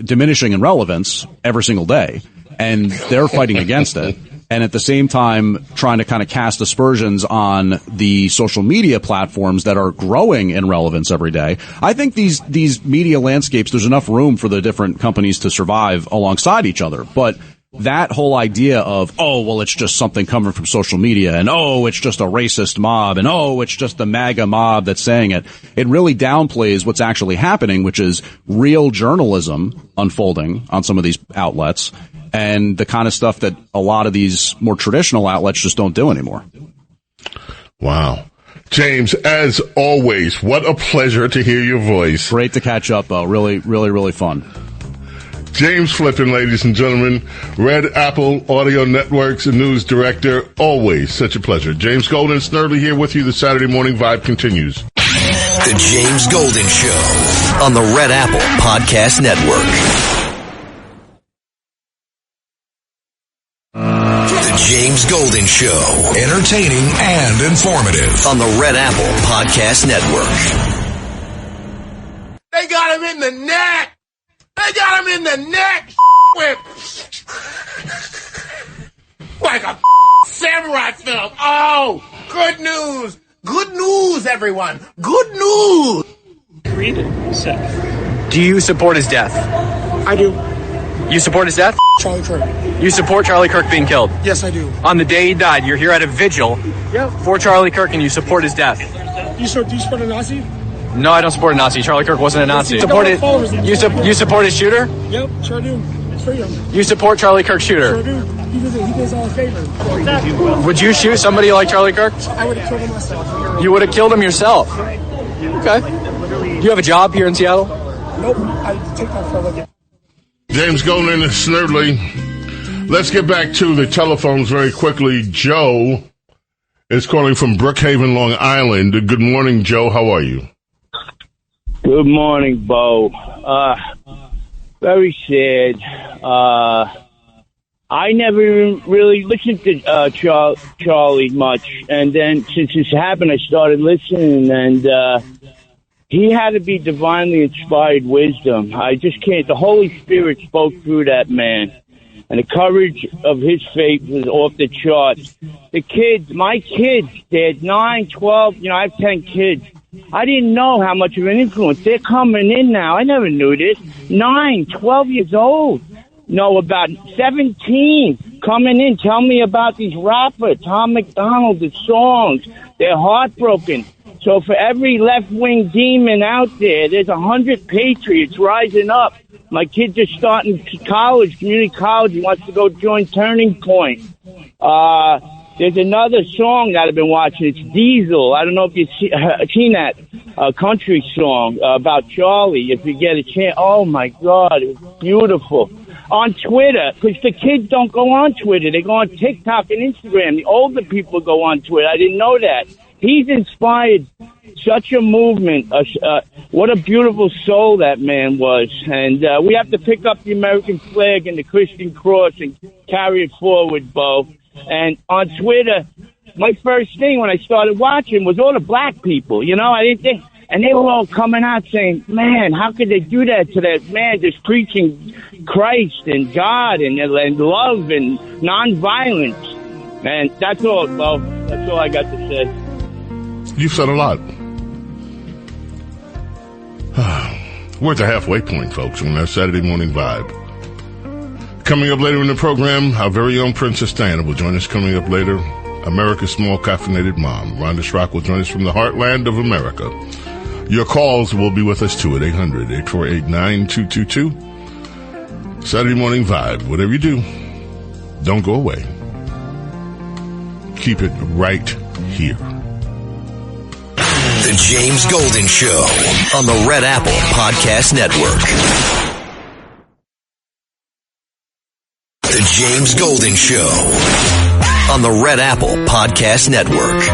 [SPEAKER 14] diminishing in relevance every single day. And they're fighting against it. And at the same time, trying to kind of cast aspersions on the social media platforms that are growing in relevance every day. I think these media landscapes, there's enough room for the different companies to survive alongside each other. But that whole idea of, oh, well, it's just something coming from social media, and oh, it's just a racist mob, and oh, it's just the MAGA mob that's saying it, it really downplays what's actually happening, which is real journalism unfolding on some of these outlets, and the kind of stuff that a lot of these more traditional outlets just don't do anymore.
[SPEAKER 3] Wow. James, as always, what a pleasure to hear your voice.
[SPEAKER 14] Great to catch up, though. Really, really, really fun.
[SPEAKER 3] James Flippin, ladies and gentlemen, Red Apple Audio Network's news director. Always such a pleasure. James Golden, Snerdley here with you. The Saturday Morning Vibe continues.
[SPEAKER 1] The James Golden Show on the Red Apple Podcast Network. The James Golden Show, entertaining and informative on the Red Apple Podcast Network.
[SPEAKER 15] They got him in the neck. They got him in the neck with like a samurai film. Oh, good news. Good news, everyone. Good news.
[SPEAKER 16] Read it. Seth. Do you support his death?
[SPEAKER 17] I do.
[SPEAKER 16] You support his death?
[SPEAKER 17] Charlie Kirk.
[SPEAKER 16] You support Charlie Kirk being killed?
[SPEAKER 17] Yes, I do.
[SPEAKER 16] On the day he died, you're here at a vigil for Charlie Kirk, and you support his death.
[SPEAKER 17] Do you support a Nazi?
[SPEAKER 16] No, I don't support a Nazi. Charlie Kirk wasn't a Nazi. You support his shooter?
[SPEAKER 17] Yep, sure do. Freedom.
[SPEAKER 16] You support Charlie Kirk's shooter?
[SPEAKER 17] Sure do. He does all a favor.
[SPEAKER 16] Would you shoot somebody like Charlie Kirk?
[SPEAKER 17] I would have killed him myself.
[SPEAKER 16] You would have killed him yourself? Okay. Do you have a job here in Seattle?
[SPEAKER 17] Nope. I take that for a living.
[SPEAKER 3] James Golden, Snerdley. Let's get back to the telephones very quickly. Joe is calling from Brookhaven, Long Island. Good morning, Joe. How are you?
[SPEAKER 18] Good morning, Bo. Very sad. I never even really listened to Charlie much, and then since this happened, I started listening, and he had to be divinely inspired wisdom. I just can't. The Holy Spirit spoke through that man, and the courage of his faith was off the charts. The kids, my kids, they're 9, 12, I have 10 kids. I didn't know how much of an influence. They're coming in now. I never knew this. 9, 12 years old. No, about 17 coming in. Tell me about these rappers, Tom McDonald, the songs. They're heartbroken. So for every left-wing demon out there, there's 100 patriots rising up. My kid's just starting college, community college. He wants to go join Turning Point. There's another song that I've been watching. It's Diesel. I don't know if you've seen that country song about Charlie. If you get a chance. Oh, my God. It's beautiful. On Twitter, because the kids don't go on Twitter. They go on TikTok and Instagram. The older people go on Twitter. I didn't know that. He's inspired such a movement. What a beautiful soul that man was. And we have to pick up the American flag and the Christian cross and carry it forward, Bo. And on Twitter, my first thing when I started watching was all the black people. I didn't think, and they were all coming out saying, man, how could they do that to that man just preaching Christ and God and love and nonviolence? And that's all, Bo. That's all I got to say.
[SPEAKER 3] You've said a lot. We're at the halfway point, folks, on our Saturday Morning Vibe. Coming up later in the program, our very own Princess Diana will join us coming up later. America's small caffeinated mom, Rhonda Schrock, will join us from the heartland of America. Your calls will be with us, too, at 800-848-9222. Saturday Morning Vibe. Whatever you do, don't go away. Keep it right here.
[SPEAKER 1] The James Golden Show on the Red Apple Podcast Network. The James Golden Show on the Red Apple Podcast Network.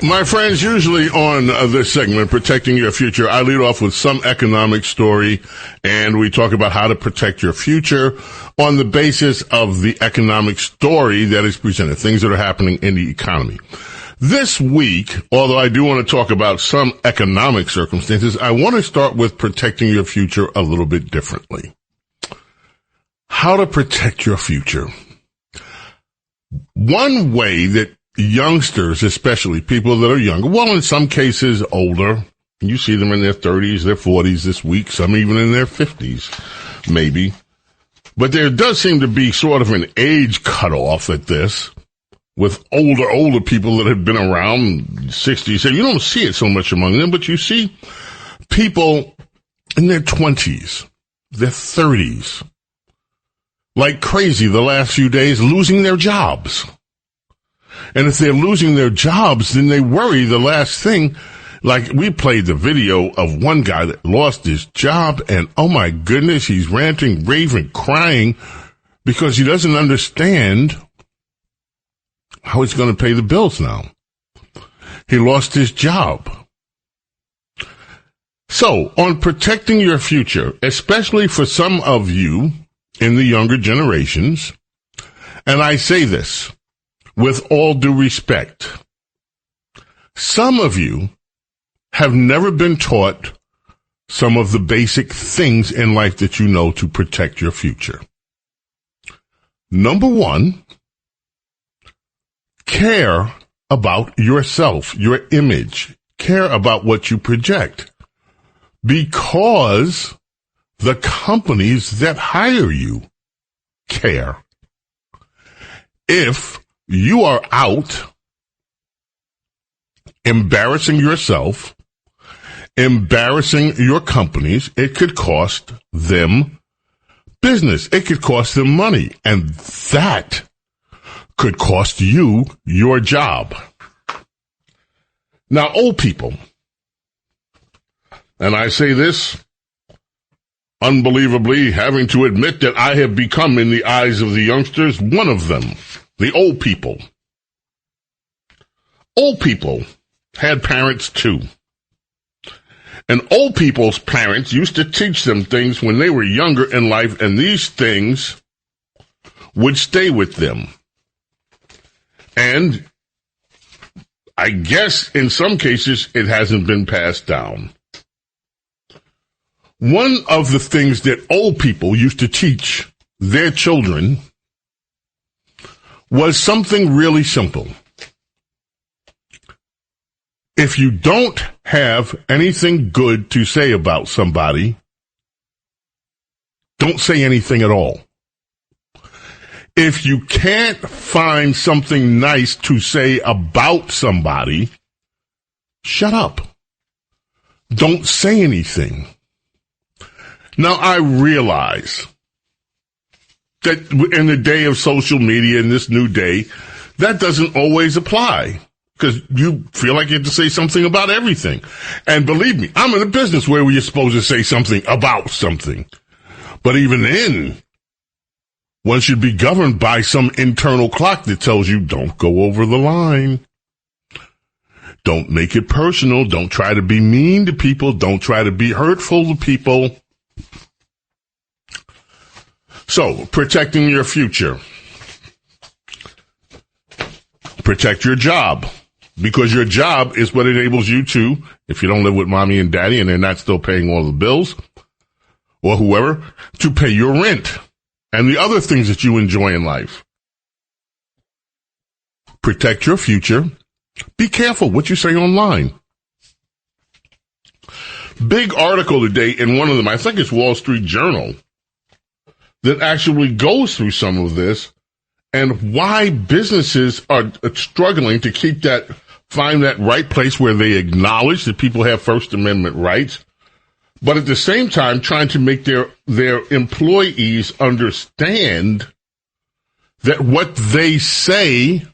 [SPEAKER 3] My friends, usually on this segment, Protecting Your Future, I lead off with some economic story, and we talk about how to protect your future on the basis of the economic story that is presented, things that are happening in the economy. This week, although I do want to talk about some economic circumstances, I want to start with protecting your future a little bit differently. How to protect your future. One way that youngsters, especially people that are younger, well, in some cases older, you see them in their 30s, their 40s this week, some even in their 50s, maybe. But there does seem to be sort of an age cutoff at this, with older people that have been around 60s. So you don't see it so much among them, but you see people in their 20s, their 30s, like crazy the last few days, losing their jobs. And if they're losing their jobs, then they worry the last thing. Like, we played the video of one guy that lost his job, and oh my goodness, he's ranting, raving, crying, because he doesn't understand how he's going to pay the bills now. He lost his job. So, on protecting your future, especially for some of you in the younger generations, and I say this with all due respect, some of you have never been taught some of the basic things in life that you know to protect your future. Number one, care about yourself, your image. Care about what you project. Because the companies that hire you care. If you are out embarrassing yourself, embarrassing your companies, it could cost them business. It could cost them money. And that could cost you your job. Now, old people, and I say this unbelievably, having to admit that I have become, in the eyes of the youngsters, one of them, the old people. Old people had parents too. And old people's parents used to teach them things when they were younger in life, and these things would stay with them. And I guess in some cases it hasn't been passed down. One of the things that old people used to teach their children was something really simple. If you don't have anything good to say about somebody, don't say anything at all. If you can't find something nice to say about somebody, shut up. Don't say anything. Now, I realize that in the day of social media, in this new day, that doesn't always apply, because you feel like you have to say something about everything. And believe me, I'm in a business where you're supposed to say something about something. But even then, one should be governed by some internal clock that tells you don't go over the line. Don't make it personal. Don't try to be mean to people. Don't try to be hurtful to people. So, protecting your future. Protect your job. Because your job is what enables you to, if you don't live with mommy and daddy and they're not still paying all the bills, or whoever, to pay your rent and the other things that you enjoy in life. Protect your future. Be careful what you say online. Big article today in one of them, I think it's Wall Street Journal, that actually goes through some of this and why businesses are struggling to find that right place where they acknowledge that people have First Amendment rights, but at the same time trying to make their employees understand that what they say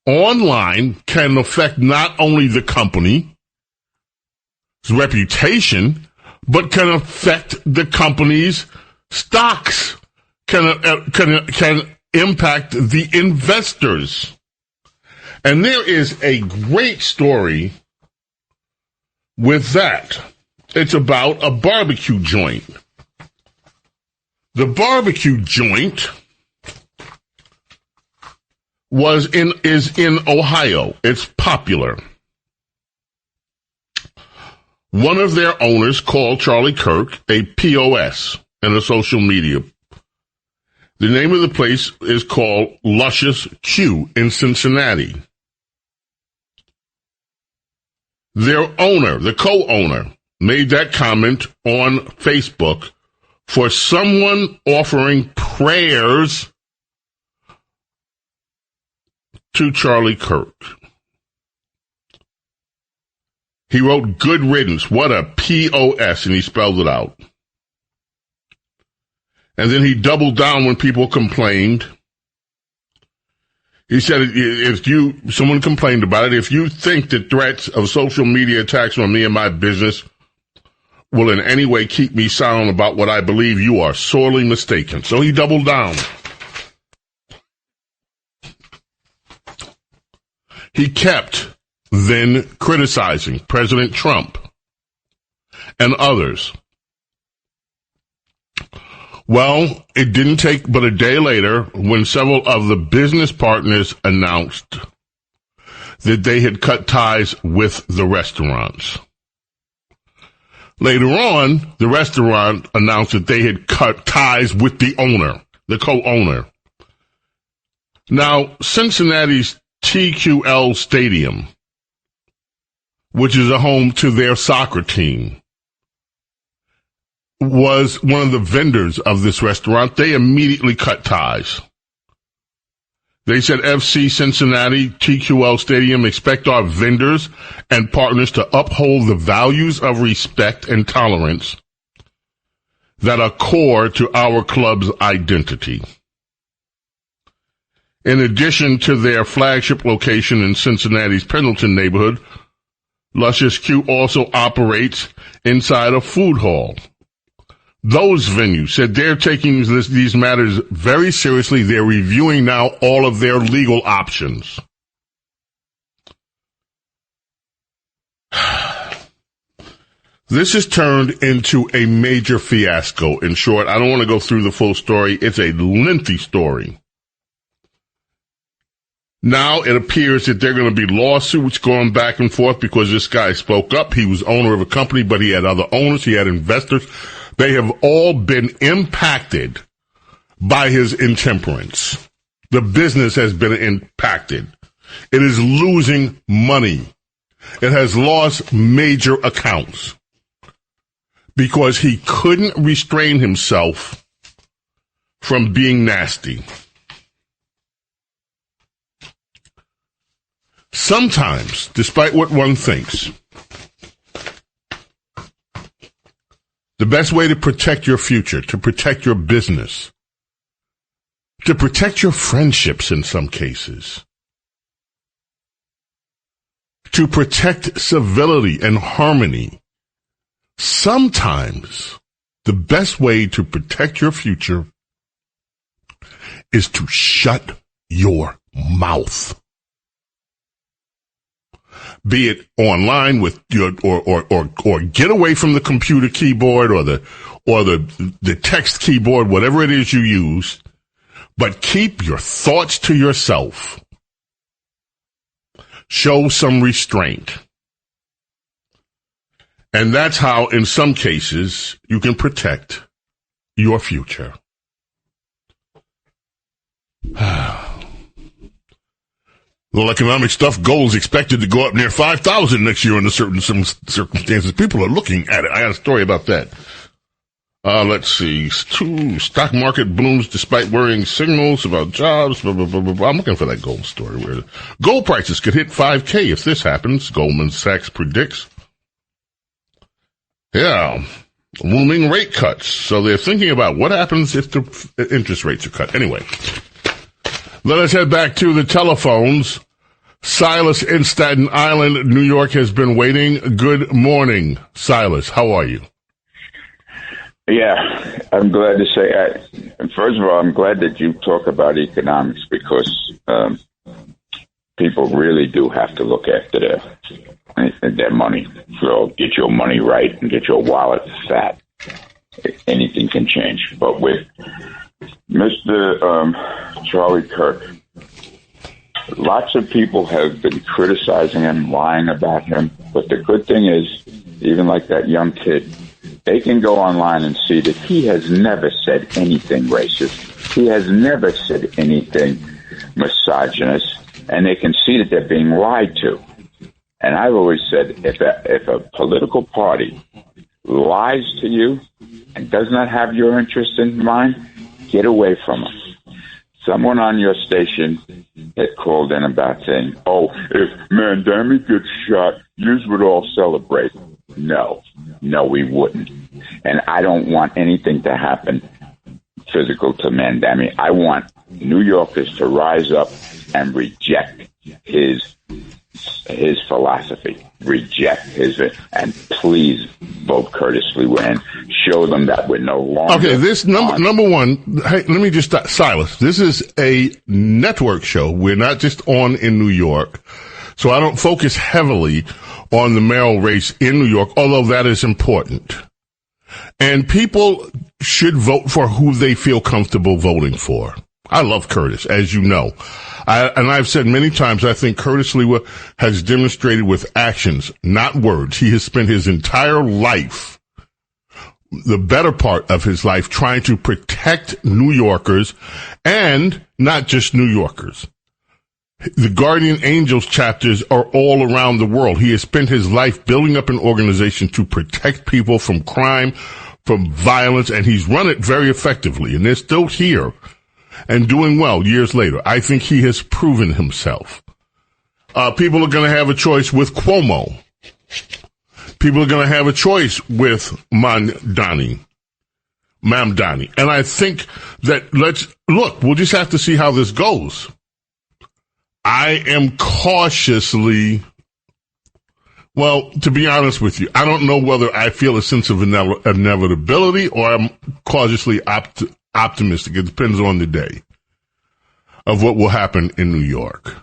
[SPEAKER 3] online can affect not only the company's reputation, but can affect the company's stocks, can impact the investors. And there is a great story with that. It's about a barbecue joint. The barbecue joint is in Ohio. It's popular. One of their owners called Charlie Kirk a POS in a social media. The name of the place is called Luscious Q in Cincinnati. Their owner, the co-owner, made that comment on Facebook for someone offering prayers to Charlie Kirk. He wrote, "Good riddance, what a POS," and he spelled it out. And then he doubled down when people complained. He said, someone complained about it, if you think that threats of social media attacks on me and my business will in any way keep me silent about what I believe, you are sorely mistaken. So he doubled down. He kept then criticizing President Trump and others. Well, it didn't take but a day later when several of the business partners announced that they had cut ties with the restaurants. Later on, the restaurant announced that they had cut ties with the owner, the co-owner. Now, Cincinnati's TQL Stadium, which is a home to their soccer team, was one of the vendors of this restaurant. They immediately cut ties. They said, FC Cincinnati, TQL Stadium, expect our vendors and partners to uphold the values of respect and tolerance that are core to our club's identity. In addition to their flagship location in Cincinnati's Pendleton neighborhood, Luscious Q also operates inside a food hall. Those venues said they're taking these matters very seriously. They're reviewing now all of their legal options. This has turned into a major fiasco. In short, I don't want to go through the full story. It's a lengthy story. Now it appears that there are going to be lawsuits going back and forth because this guy spoke up. He was owner of a company, but he had other owners. He had investors. They have all been impacted by his intemperance. The business has been impacted. It is losing money. It has lost major accounts because he couldn't restrain himself from being nasty. Sometimes, despite what one thinks, the best way to protect your future, to protect your business, to protect your friendships in some cases, to protect civility and harmony, sometimes the best way to protect your future is to shut your mouth. Be it online with your or get away from the computer keyboard or the text keyboard, whatever it is you use, but keep your thoughts to yourself. Show some restraint. And that's how, in some cases, you can protect your future. Well, economic stuff, gold is expected to go up near 5,000 next year under some circumstances. People are looking at it. I got a story about that. Let's see. Stock market blooms despite worrying signals about jobs. Blah, blah, blah, blah, blah. I'm looking for that gold story. Where gold prices could hit 5K if this happens, Goldman Sachs predicts. Yeah. Looming rate cuts. So they're thinking about what happens if the interest rates are cut. Anyway, let us head back to the telephones. Silas in Staten Island, New York has been waiting. Good morning, Silas. How are you?
[SPEAKER 19] Yeah, I'm glad to say, first of all, I'm glad that you talk about economics because people really do have to look after their money. So get your money right and get your wallet fat. Anything can change. But with Mr. Charlie Kirk, lots of people have been criticizing him, lying about him. But the good thing is, even like that young kid, they can go online and see that he has never said anything racist. He has never said anything misogynist. And they can see that they're being lied to. And I've always said, if a political party lies to you and does not have your interest in mind, get away from them. Someone on your station had called in about saying, oh, if Mandami gets shot, you would all celebrate. No, we wouldn't. And I don't want anything to happen physical to Mandami. I want New Yorkers to rise up and reject his philosophy, and please vote Curtis Lewa and show them that we're no longer.
[SPEAKER 3] Okay, this number one. Hey, let me just start. Silas, this is a network show. We're not just on in New York, so I don't focus heavily on the mayoral race in New York, although that is important. And people should vote for who they feel comfortable voting for. I love Curtis, as you know. And I've said many times, I think Curtis Lewa has demonstrated with actions, not words. He has spent his entire life, the better part of his life, trying to protect New Yorkers and not just New Yorkers. The Guardian Angels chapters are all around the world. He has spent his life building up an organization to protect people from crime, from violence, and he's run it very effectively. And they're still here and doing well years later. I think he has proven himself. People are going to have a choice with Cuomo. People are going to have a choice with Mamdani. And I think that we'll just have to see how this goes. I am cautiously, well, to be honest with you, I don't know whether I feel a sense of inevitability or I'm cautiously optimistic. It depends on the day of what will happen in New York.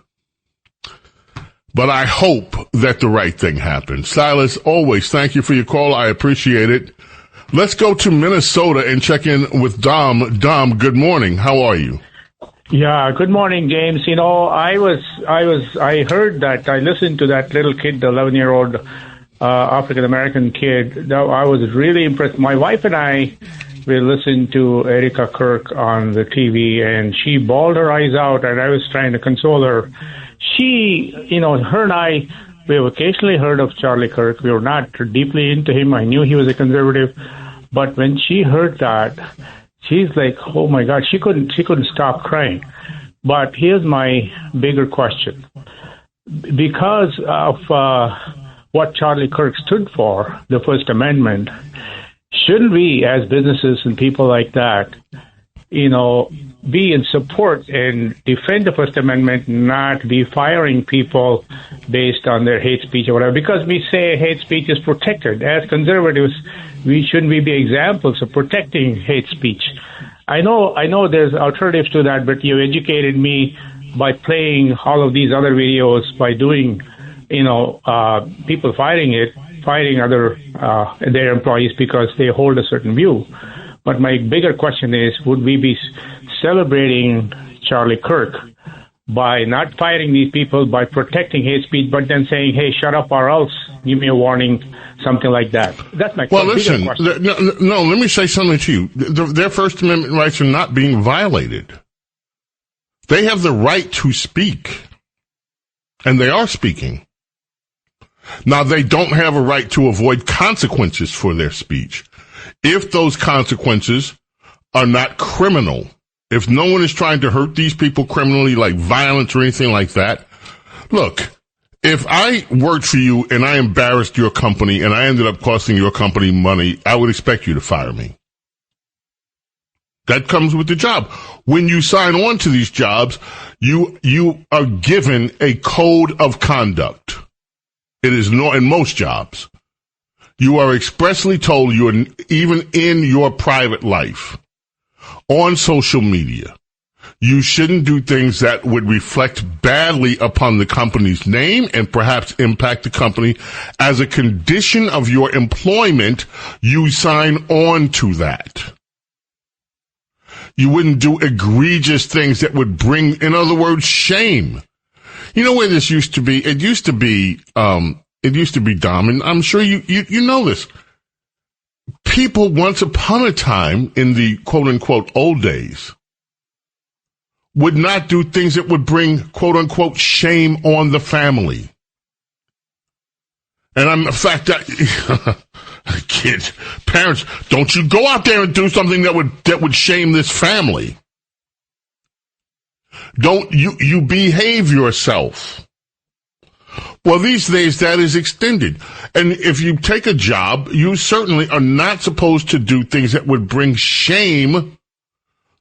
[SPEAKER 3] But I hope that the right thing happens. Silas, always thank you for your call. I appreciate it. Let's go to Minnesota and check in with Dom. Dom, good morning. How are you?
[SPEAKER 20] Yeah, good morning, James. You know, I heard that, I listened to that little kid, the 11-year-old African-American kid. I was really impressed. My wife and I, we listened to Erica Kirk on the TV, and she bawled her eyes out, and I was trying to console her. She, her and I, we have occasionally heard of Charlie Kirk. We were not deeply into him. I knew he was a conservative. But when she heard that, she's like, oh my God, she couldn't stop crying. But here's my bigger question. Because of what Charlie Kirk stood for, the First Amendment, shouldn't we, as businesses and people like that, be in support and defend the First Amendment, not be firing people based on their hate speech or whatever? Because we say hate speech is protected. As conservatives, shouldn't we be examples of protecting hate speech? I know there's alternatives to that, but you educated me by playing all of these other videos, by doing, people firing other their employees because they hold a certain view. But my bigger question is, would we be celebrating Charlie Kirk by not firing these people, by protecting hate speech, but then saying, hey, shut up or else, give me a warning, something like that? That's my question. Well, listen,
[SPEAKER 3] no, let me say something to you. Their First Amendment rights are not being violated. They have the right to speak, and they are speaking. Now, they don't have a right to avoid consequences for their speech. If those consequences are not criminal, if no one is trying to hurt these people criminally, like violence or anything like that, look, if I worked for you and I embarrassed your company and I ended up costing your company money, I would expect you to fire me. That comes with the job. When you sign on to these jobs, you are given a code of conduct. It is in most jobs. You are expressly told even in your private life, on social media, you shouldn't do things that would reflect badly upon the company's name and perhaps impact the company. As a condition of your employment, you sign on to that. You wouldn't do egregious things that would bring, in other words, shame. You know where this used to be? It used to be, Dom, and I'm sure you know this. People once upon a time in the quote unquote old days would not do things that would bring quote unquote shame on the family. And in fact, kids, parents, don't you go out there and do something that would shame this family. Don't you behave yourself. Well, these days that is extended. And if you take a job, you certainly are not supposed to do things that would bring shame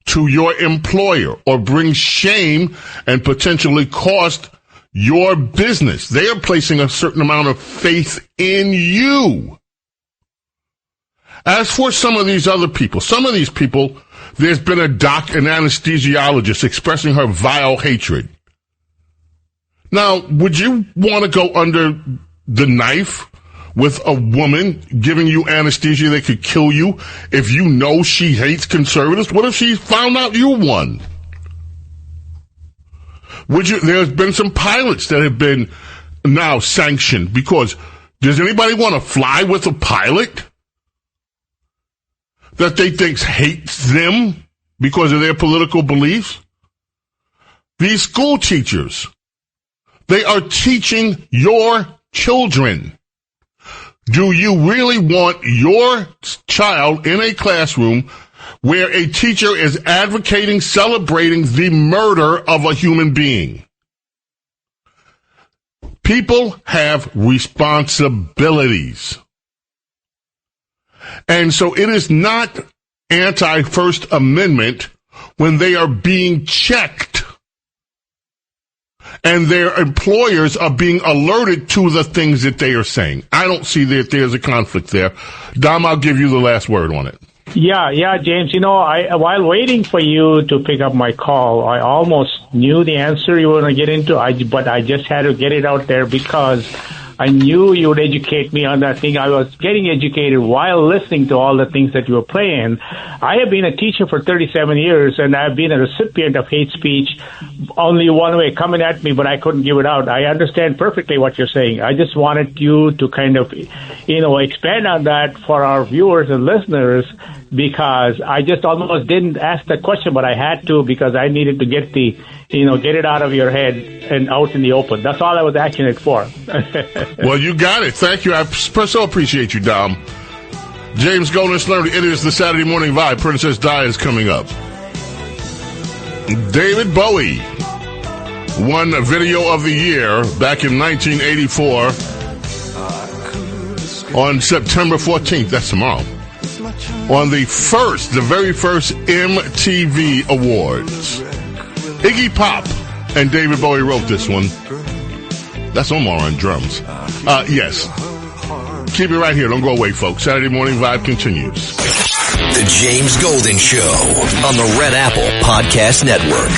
[SPEAKER 3] to your employer or bring shame and potentially cost your business. They are placing a certain amount of faith in you. As for some of these people, there's been an anesthesiologist expressing her vile hatred. Now, would you want to go under the knife with a woman giving you anesthesia that could kill you if you know she hates conservatives? What if she found out you won? There's been some pilots that have been now sanctioned because does anybody want to fly with a pilot that they think hates them because of their political beliefs? These school teachers, they are teaching your children. Do you really want your child in a classroom where a teacher is advocating, celebrating the murder of a human being? People have responsibilities. And so it is not anti-First Amendment when they are being checked and their employers are being alerted to the things that they are saying. I don't see that there's a conflict there. Dom, I'll give you the last word on it.
[SPEAKER 20] Yeah, James. While waiting for you to pick up my call, I almost knew the answer you were going to get into, but I just had to get it out there because I knew you would educate me on that thing. I was getting educated while listening to all the things that you were playing. I have been a teacher for 37 years, and I've been a recipient of hate speech only one way, coming at me, but I couldn't give it out. I understand perfectly what you're saying. I just wanted you to kind of, expand on that for our viewers and listeners, because I just almost didn't ask that question, but I had to because I needed to get get it out of your head and out in the open. That's all I was asking it for.
[SPEAKER 3] Well, you got it. Thank you. I so appreciate you, Dom. James Golden Snerdley. It is the Saturday Morning Vibe. Princess Di is coming up. David Bowie won Video of the Year back in 1984 on September 14th. That's tomorrow. On the very first MTV Awards. Iggy Pop and David Bowie wrote this one. That's Omar on drums. Yes. Keep it right here. Don't go away, folks. Saturday Morning Vibe continues.
[SPEAKER 1] The James Golden Show on the Red Apple Podcast Network.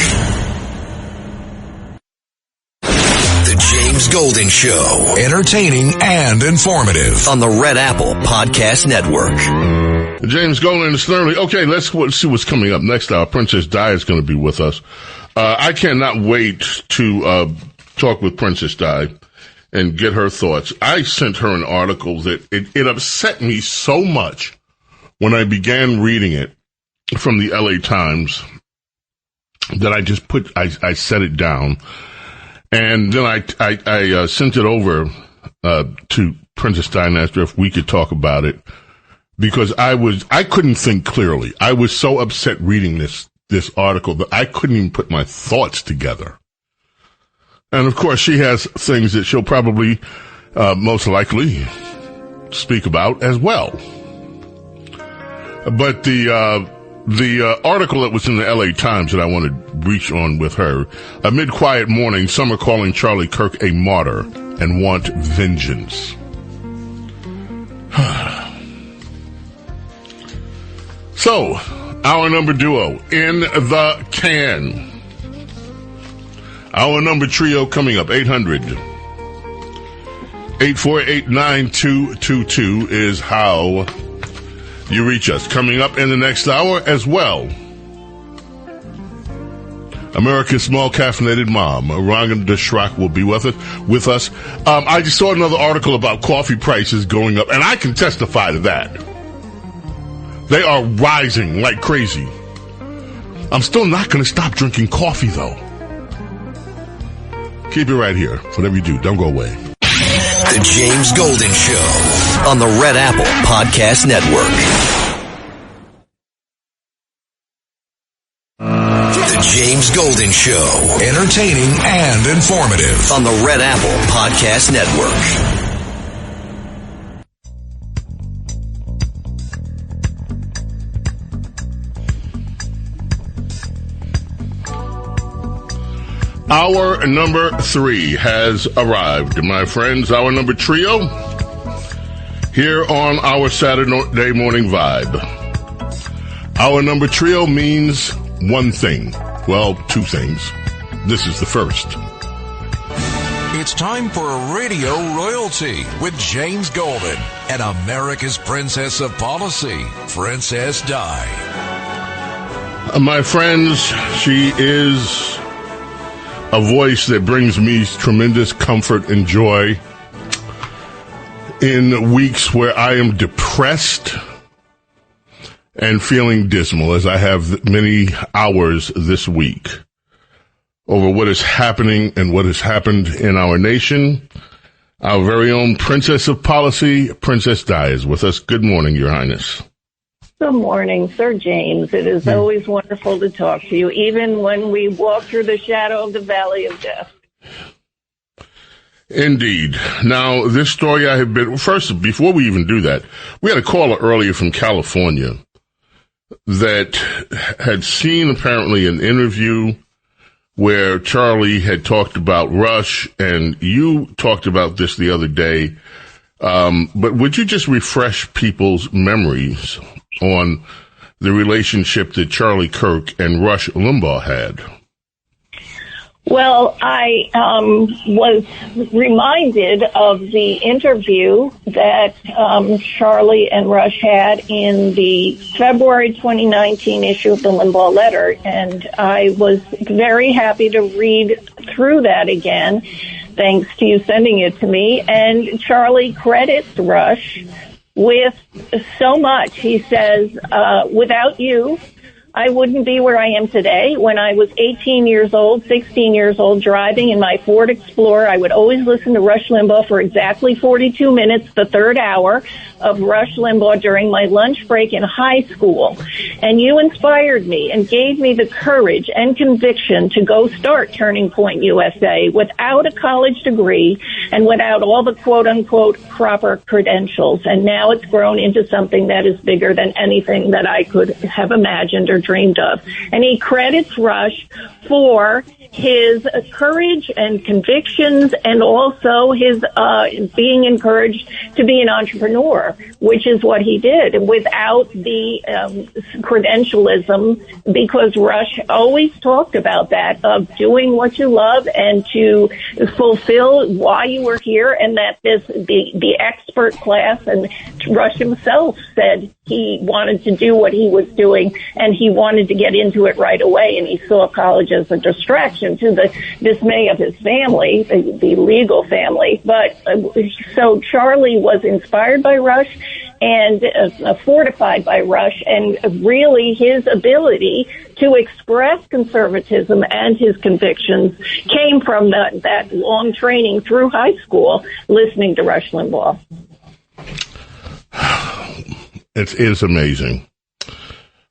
[SPEAKER 1] The James Golden Show. Entertaining and informative on the Red Apple Podcast Network.
[SPEAKER 3] James Golden and Snerdley. Okay, let's see what's coming up next. Princess Di is going to be with us. I cannot wait to talk with Princess Di and get her thoughts. I sent her an article that it upset me so much when I began reading it from the LA Times that I just I set it down. And then I sent it over to Princess Di and asked her if we could talk about it. Because I couldn't think clearly. I was so upset reading this article that I couldn't even put my thoughts together. And of course, she has things that she'll probably, most likely speak about as well. But The article that was in the L.A. Times that I want to reach on with her. Amid quiet mourning, some are calling Charlie Kirk a martyr and want vengeance. So, our number duo in the can. Our number trio coming up, 800-848-9222 is how you reach us. Coming up in the next hour as well, America's small caffeinated mom, Rhonda Schrock, will be with us. I just saw another article about coffee prices going up, and I can testify to that. They are rising like crazy. I'm still not going to stop drinking coffee, though. Keep it right here. Whatever you do, don't go away.
[SPEAKER 1] The James Golden Show on the Red Apple Podcast Network. The James Golden Show. Entertaining and informative on the Red Apple Podcast Network.
[SPEAKER 3] Our number 3 has arrived, my friends. Our number trio here on our Saturday morning vibe. Our number trio means one thing. Well, two things. This is the first.
[SPEAKER 1] It's time for Radio Royalty with James Golden and America's Princess of Policy, Princess Di.
[SPEAKER 3] My friends, she is a voice that brings me tremendous comfort and joy in weeks where I am depressed and feeling dismal, as I have many hours this week, over what is happening and what has happened in our nation. Our very own Princess of Policy, Princess Di, is with us. Good morning, Your Highness.
[SPEAKER 21] Good morning, Sir James. It is always wonderful to talk to you, even when we walk through the shadow of the valley of death.
[SPEAKER 3] Indeed. Now, this story I have been... First, before we even do that, we had a caller earlier from California that had seen, apparently, an interview where Charlie had talked about Rush, and you talked about this the other day. But would you just refresh people's memories on the relationship that Charlie Kirk and Rush Limbaugh had?
[SPEAKER 21] Well, I was reminded of the interview that Charlie and Rush had in the February 2019 issue of the Limbaugh Letter, and I was very happy to read through that again, thanks to you sending it to me. And Charlie credits Rush with so much. He says, without you, I wouldn't be where I am today. When I was 18 years old, 16 years old, driving in my Ford Explorer, I would always listen to Rush Limbaugh for exactly 42 minutes, the third hour of Rush Limbaugh during my lunch break in high school. And you inspired me and gave me the courage and conviction to go start Turning Point USA without a college degree and without all the quote-unquote proper credentials. And now it's grown into something that is bigger than anything that I could have imagined or dreamed of. And he credits Rush for his courage and convictions, and also his being encouraged to be an entrepreneur, which is what he did without the credentialism, because Rush always talked about that, of doing what you love and to fulfill why you were here, and that the expert class, and Rush himself said he wanted to do what he was doing, and he wanted to get into it right away, and he saw college as a distraction to the dismay of his family, the legal family. But so Charlie was inspired by Rush and fortified by Rush, and really his ability to express conservatism and his convictions came from that long training through high school, listening to Rush Limbaugh.
[SPEAKER 3] It is amazing.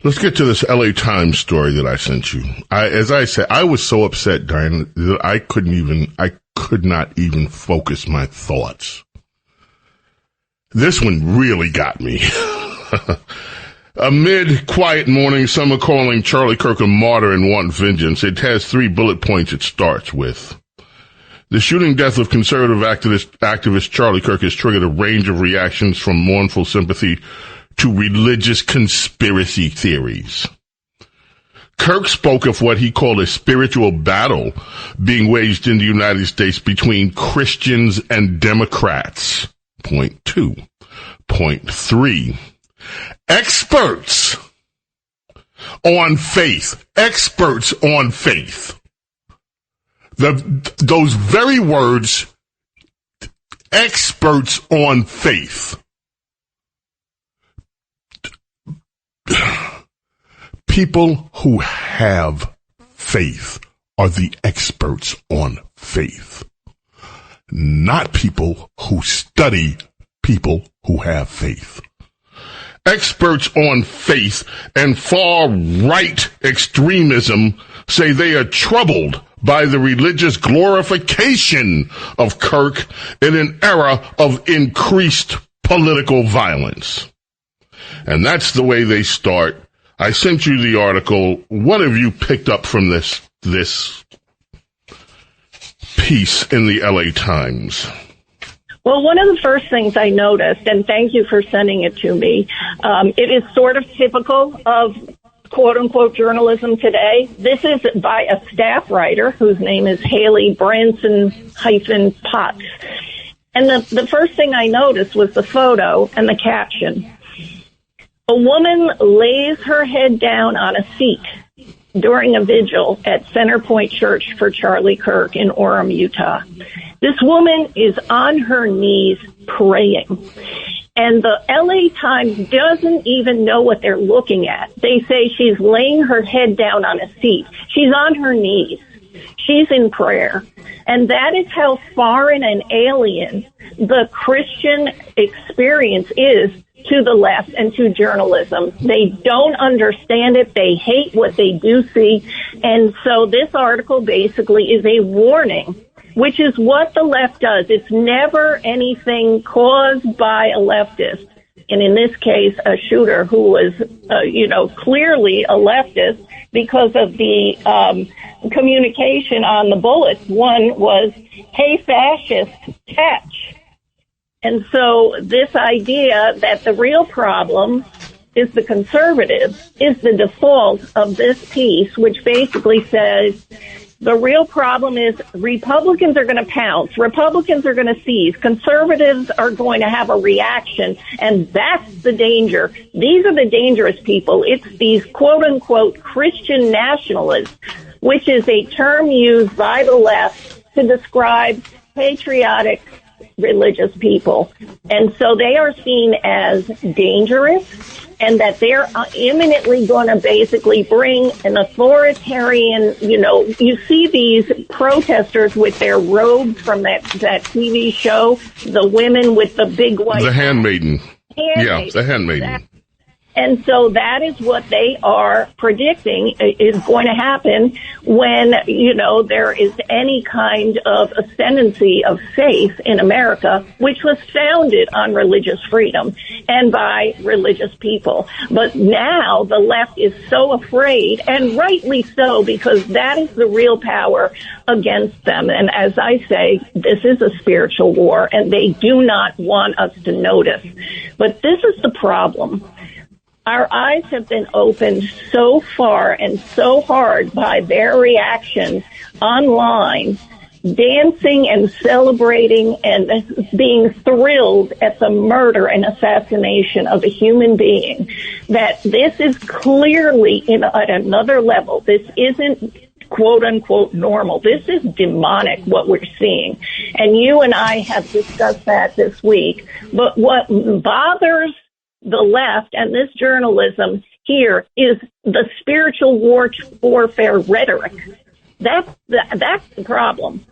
[SPEAKER 3] Let's get to this LA Times story that I sent you. As I said, I was so upset, Diane, that I could not even focus my thoughts. This one really got me. Amid quiet morning, some are calling Charlie Kirk a martyr and want vengeance. It has 3 bullet points it starts with. The shooting death of conservative activist Charlie Kirk has triggered a range of reactions from mournful sympathy to religious conspiracy theories. Kirk spoke of what he called a spiritual battle being waged in the United States between Christians and Democrats. Point 2. Point 3. Experts on faith. Experts on faith. Those very words, experts on faith. People who have faith are the experts on faith, not people who study people who have faith. Experts on faith and far-right extremism say they are troubled by the religious glorification of Kirk in an era of increased political violence. And that's the way they start. I sent you the article. What have you picked up from this piece in the LA Times?
[SPEAKER 21] Well, one of the first things I noticed, and thank you for sending it to me, it is sort of typical of quote-unquote journalism today. This is by a staff writer whose name is Haley Branson-Potts. And the first thing I noticed was the photo and the caption. A woman lays her head down on a seat during a vigil at Center Point Church for Charlie Kirk in Orem, Utah. This woman is on her knees praying. And the LA Times doesn't even know what they're looking at. They say she's laying her head down on a seat. She's on her knees. She's in prayer. And that is how foreign and alien the Christian experience is to the left and to journalism. They don't understand it. They hate what they do see. And so this article basically is a warning, which is what the left does. It's never anything caused by a leftist. And in this case, a shooter who was, clearly a leftist because of the communication on the bullets. One was, "Hey, fascist, catch." And so this idea that the real problem is the conservatives is the default of this piece, which basically says the real problem is Republicans are going to pounce, Republicans are going to seize, conservatives are going to have a reaction, and that's the danger. These are the dangerous people. It's these quote-unquote Christian nationalists, which is a term used by the left to describe patriotic religious people. And so they are seen as dangerous and that they're imminently going to basically bring an authoritarian, you see these protesters with their robes from that TV show, the women with the big white...
[SPEAKER 3] The Handmaiden. Yeah, the Handmaiden.
[SPEAKER 21] And so that is what they are predicting is going to happen when, there is any kind of ascendancy of faith in America, which was founded on religious freedom and by religious people. But now the left is so afraid, and rightly so, because that is the real power against them. And as I say, this is a spiritual war, and they do not want us to notice. But this is the problem. Our eyes have been opened so far and so hard by their reactions online, dancing and celebrating and being thrilled at the murder and assassination of a human being, that this is clearly at another level. This isn't quote-unquote normal. This is demonic, what we're seeing. And you and I have discussed that this week. But what bothers the left and this journalism here is the spiritual warfare rhetoric. That's the problem.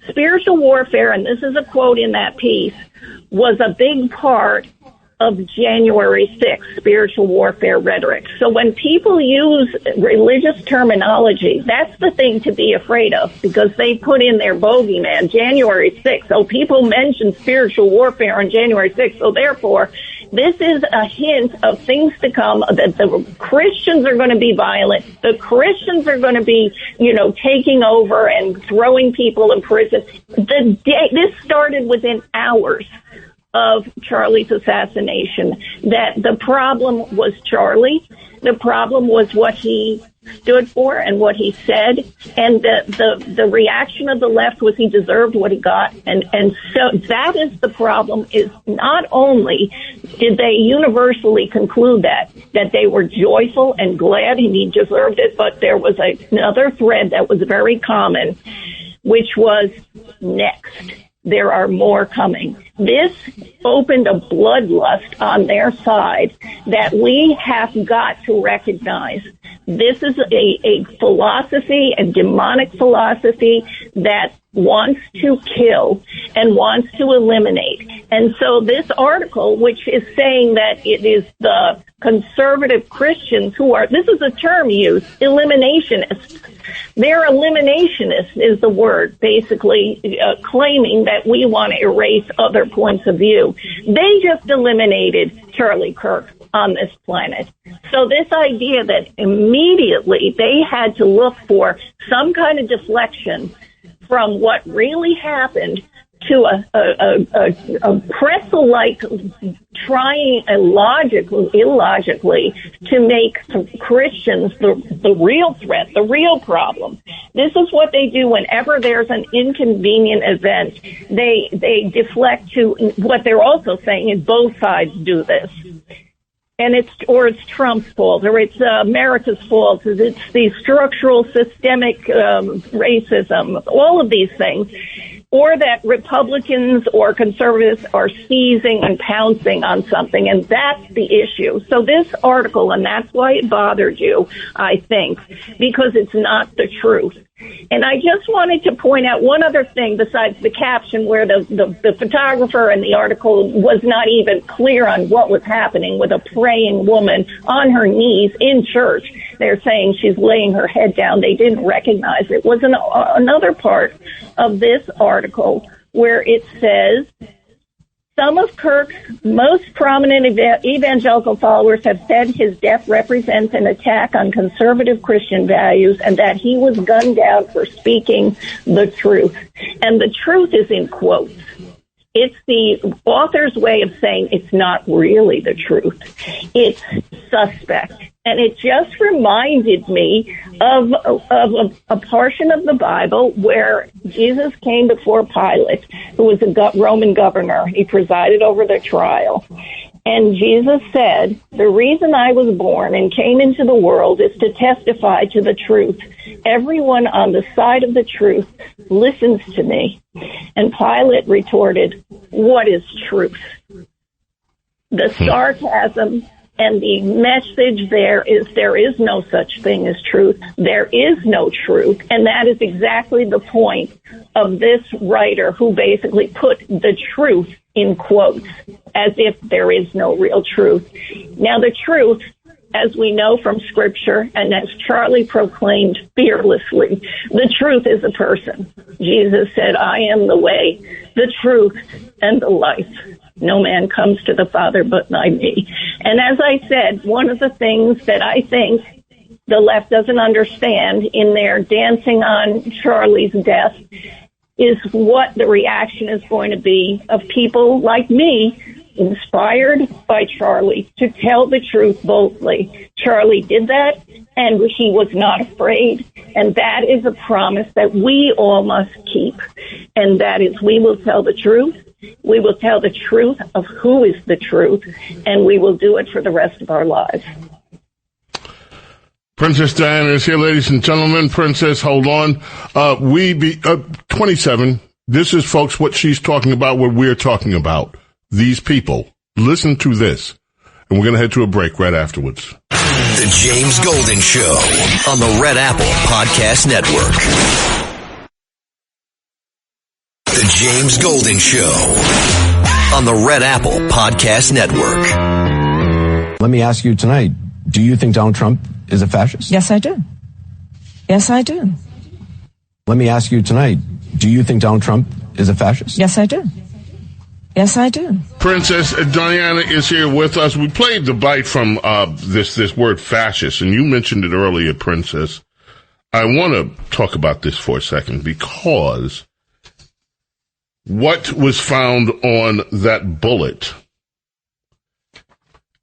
[SPEAKER 21] Spiritual warfare, and this is a quote in that piece, was a big part of January 6th, spiritual warfare rhetoric. So when people use religious terminology, that's the thing to be afraid of, because they put in their bogeyman, January 6th. So people mention spiritual warfare on January 6th, so therefore This is a hint of things to come, that the Christians are going to be violent. The Christians are going to be, taking over and throwing people in prison. This started within hours of Charlie's assassination, that the problem was Charlie. The problem was what he stood for and what he said, and the reaction of the left was he deserved what he got, and so that is the problem. Is not only did they universally conclude that they were joyful and glad and he deserved it, but there was another thread that was very common, which was next. There are more coming. This opened a bloodlust on their side that we have got to recognize. This is a philosophy, a demonic philosophy that wants to kill and wants to eliminate. And so this article, which is saying that it is the conservative Christians who are, this is a term used, eliminationists. They're eliminationists is the word, basically claiming that we want to erase other points of view. They just eliminated Charlie Kirk on this planet. So this idea that immediately they had to look for some kind of deflection from what really happened to a pretzel-like trying illogically to make Christians the real threat, the real problem. This is what they do whenever there's an inconvenient event. They deflect to what they're also saying is both sides do this. And it's Trump's fault, or it's America's fault, it's the structural systemic racism, all of these things, or that Republicans or conservatives are seizing and pouncing on something, and that's the issue. So this article, and that's why it bothered you, I think, because it's not the truth. And I just wanted to point out one other thing besides the caption where the photographer in the article was not even clear on what was happening with a praying woman on her knees in church. They're saying she's laying her head down. They didn't recognize it. Was another part of this article where it says, some of Kirk's most prominent evangelical followers have said his death represents an attack on conservative Christian values and that he was gunned down for speaking the truth. And the truth is in quotes. It's the author's way of saying it's not really the truth. It's suspect. And it just reminded me of a portion of the Bible where Jesus came before Pilate, who was a Roman governor. He presided over the trial. And Jesus said, the reason I was born and came into the world is to testify to the truth. Everyone on the side of the truth listens to me. And Pilate retorted, what is truth? The sarcasm and the message there is no such thing as truth. There is no truth. And that is exactly the point of this writer who basically put the truth in quotes as if there is no real truth. Now, the truth, as we know from Scripture, and as Charlie proclaimed fearlessly, the truth is a person. Jesus said, I am the way, the truth, and the life. No man comes to the Father but by me. And as I said, one of the things that I think the left doesn't understand in their dancing on Charlie's death is what the reaction is going to be of people like me, inspired by Charlie, to tell the truth boldly. Charlie did that, and he was not afraid, and that is a promise that we all must keep, and that is we will tell the truth. We will tell the truth of who is the truth, and we will do it for the rest of our lives.
[SPEAKER 3] Princess Diana is here, ladies and gentlemen. Princess, hold on. 27. This is, folks, what she's talking about, what we're talking about. These people. Listen to this. And we're going to head to a break right afterwards.
[SPEAKER 1] The James Golden Show on the Red Apple Podcast Network. The James Golden Show on the Red Apple Podcast Network.
[SPEAKER 2] Let me ask you tonight, do you think Donald Trump is a fascist?
[SPEAKER 22] Yes, I do. Yes, I do.
[SPEAKER 2] Let me ask you tonight, do you think Donald Trump is a fascist?
[SPEAKER 22] Yes, I do. Yes, I do.
[SPEAKER 3] Princess Diana is here with us. We played the bite from this word fascist, and you mentioned it earlier, Princess. I want to talk about this for a second because what was found on that bullet,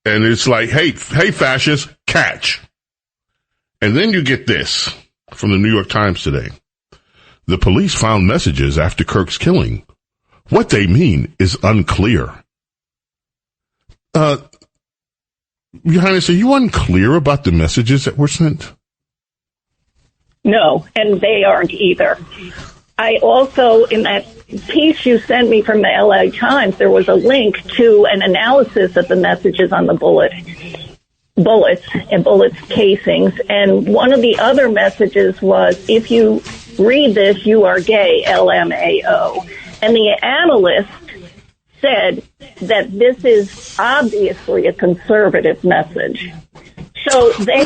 [SPEAKER 3] and it's like, hey, fascist, catch. And then you get this from the New York Times today. The police found messages after Kirk's killing. What they mean is unclear. Your Highness, are you unclear about the messages that were sent?
[SPEAKER 21] No, and they aren't either. I also, in that piece you sent me from the LA Times, there was a link to an analysis of the messages on the bullets and bullets casings. And one of the other messages was, if you read this, you are gay, LMAO. And the analyst said that this is obviously a conservative message. So they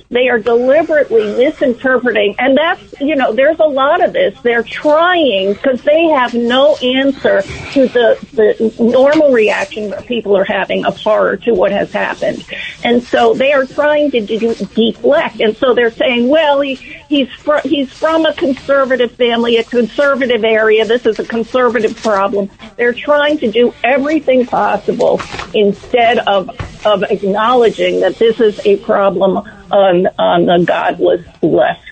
[SPEAKER 21] they are deliberately misinterpreting. And that's, there's a lot of this. They're trying, because they have no answer to the normal reaction that people are having of horror to what has happened. And so they are trying to deflect. And so they're saying, well, he's from a conservative family, a conservative area. This is a conservative problem. They're trying to do everything possible instead of acknowledging that this is a problem on the godless left.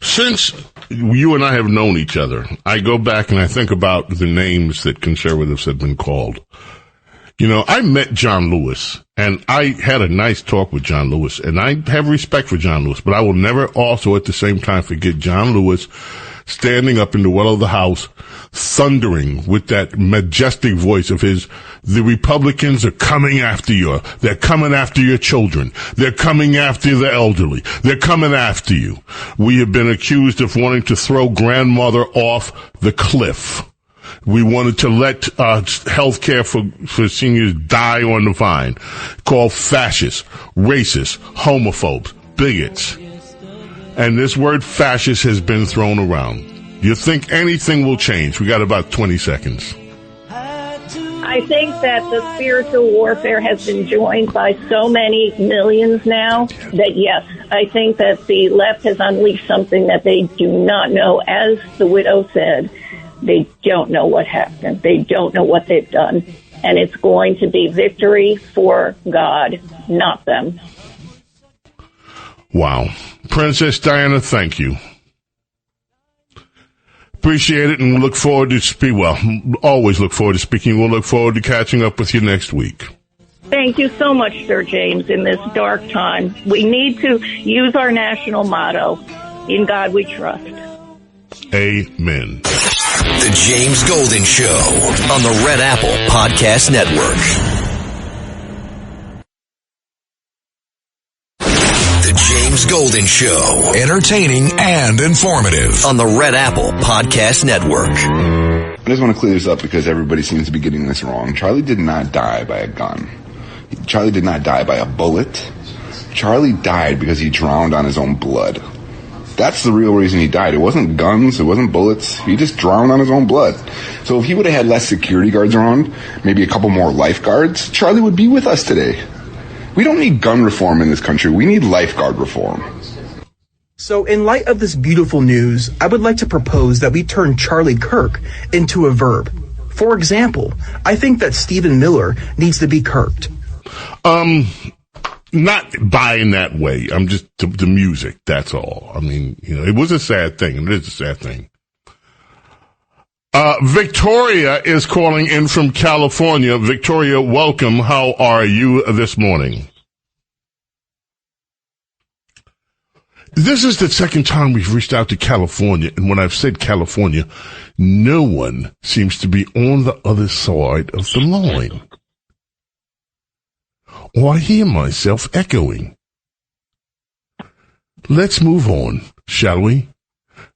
[SPEAKER 3] Since you and I have known each other, I go back and I think about the names that conservatives have been called. I met John Lewis, and I had a nice talk with John Lewis, and I have respect for John Lewis, but I will never also at the same time forget John Lewis standing up in the well of the House, thundering with that majestic voice of his, the Republicans are coming after you. They're coming after your children. They're coming after the elderly. They're coming after you. We have been accused of wanting to throw grandmother off the cliff. We wanted to let health care for seniors die on the vine. Called fascists, racists, homophobes, bigots. And this word fascist has been thrown around. Do you think anything will change? We got about 20 seconds.
[SPEAKER 21] I think that the spiritual warfare has been joined by so many millions now that, yes, I think that the left has unleashed something that they do not know. As the widow said, they don't know what happened. They don't know what they've done. And it's going to be victory for God, not them.
[SPEAKER 3] Wow. Princess Diana, thank you. Appreciate it, and look forward to always look forward to speaking. We'll look forward to catching up with you next week.
[SPEAKER 21] Thank you so much, Sir James, in this dark time. We need to use our national motto, in God we trust.
[SPEAKER 3] Amen.
[SPEAKER 1] The James Golden Show on the Red Apple Podcast Network. James Golden Show. Entertaining and informative on the Red Apple Podcast Network.
[SPEAKER 4] I just want to clear this up because everybody seems to be getting this wrong. Charlie did not die by a gun. Charlie did not die by a bullet. Charlie died because he drowned on his own blood. That's the real reason he died. It wasn't guns. It wasn't bullets. He just drowned on his own blood. So if he would have had less security guards around, maybe a couple more lifeguards, Charlie would be with us today. We don't need gun reform in this country. We need lifeguard reform.
[SPEAKER 5] So in light of this beautiful news, I would like to propose that we turn Charlie Kirk into a verb. For example, I think that Stephen Miller needs to be kirked.
[SPEAKER 3] Not buying that way. I'm just the music, that's all. I mean, it was a sad thing, and it is a sad thing. Victoria is calling in from California. Victoria, welcome. How are you this morning? This is the second time we've reached out to California, and when I've said California, no one seems to be on the other side of the line. Or I hear myself echoing. Let's move on, shall we?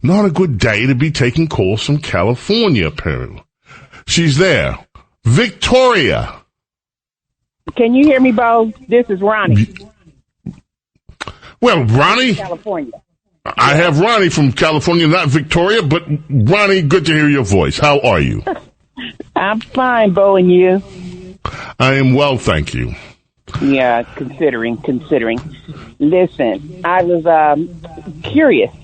[SPEAKER 3] Not a good day to be taking calls from California, apparently. She's there. Victoria.
[SPEAKER 23] Can you hear me, Bo? This is Ronnie.
[SPEAKER 3] Well, Ronnie.
[SPEAKER 23] California.
[SPEAKER 3] I have Ronnie from California, not Victoria, but Ronnie, good to hear your voice. How are you?
[SPEAKER 6] I'm fine, Bo, and you?
[SPEAKER 3] I am well, thank you.
[SPEAKER 6] Yeah, considering. Listen, I was curious.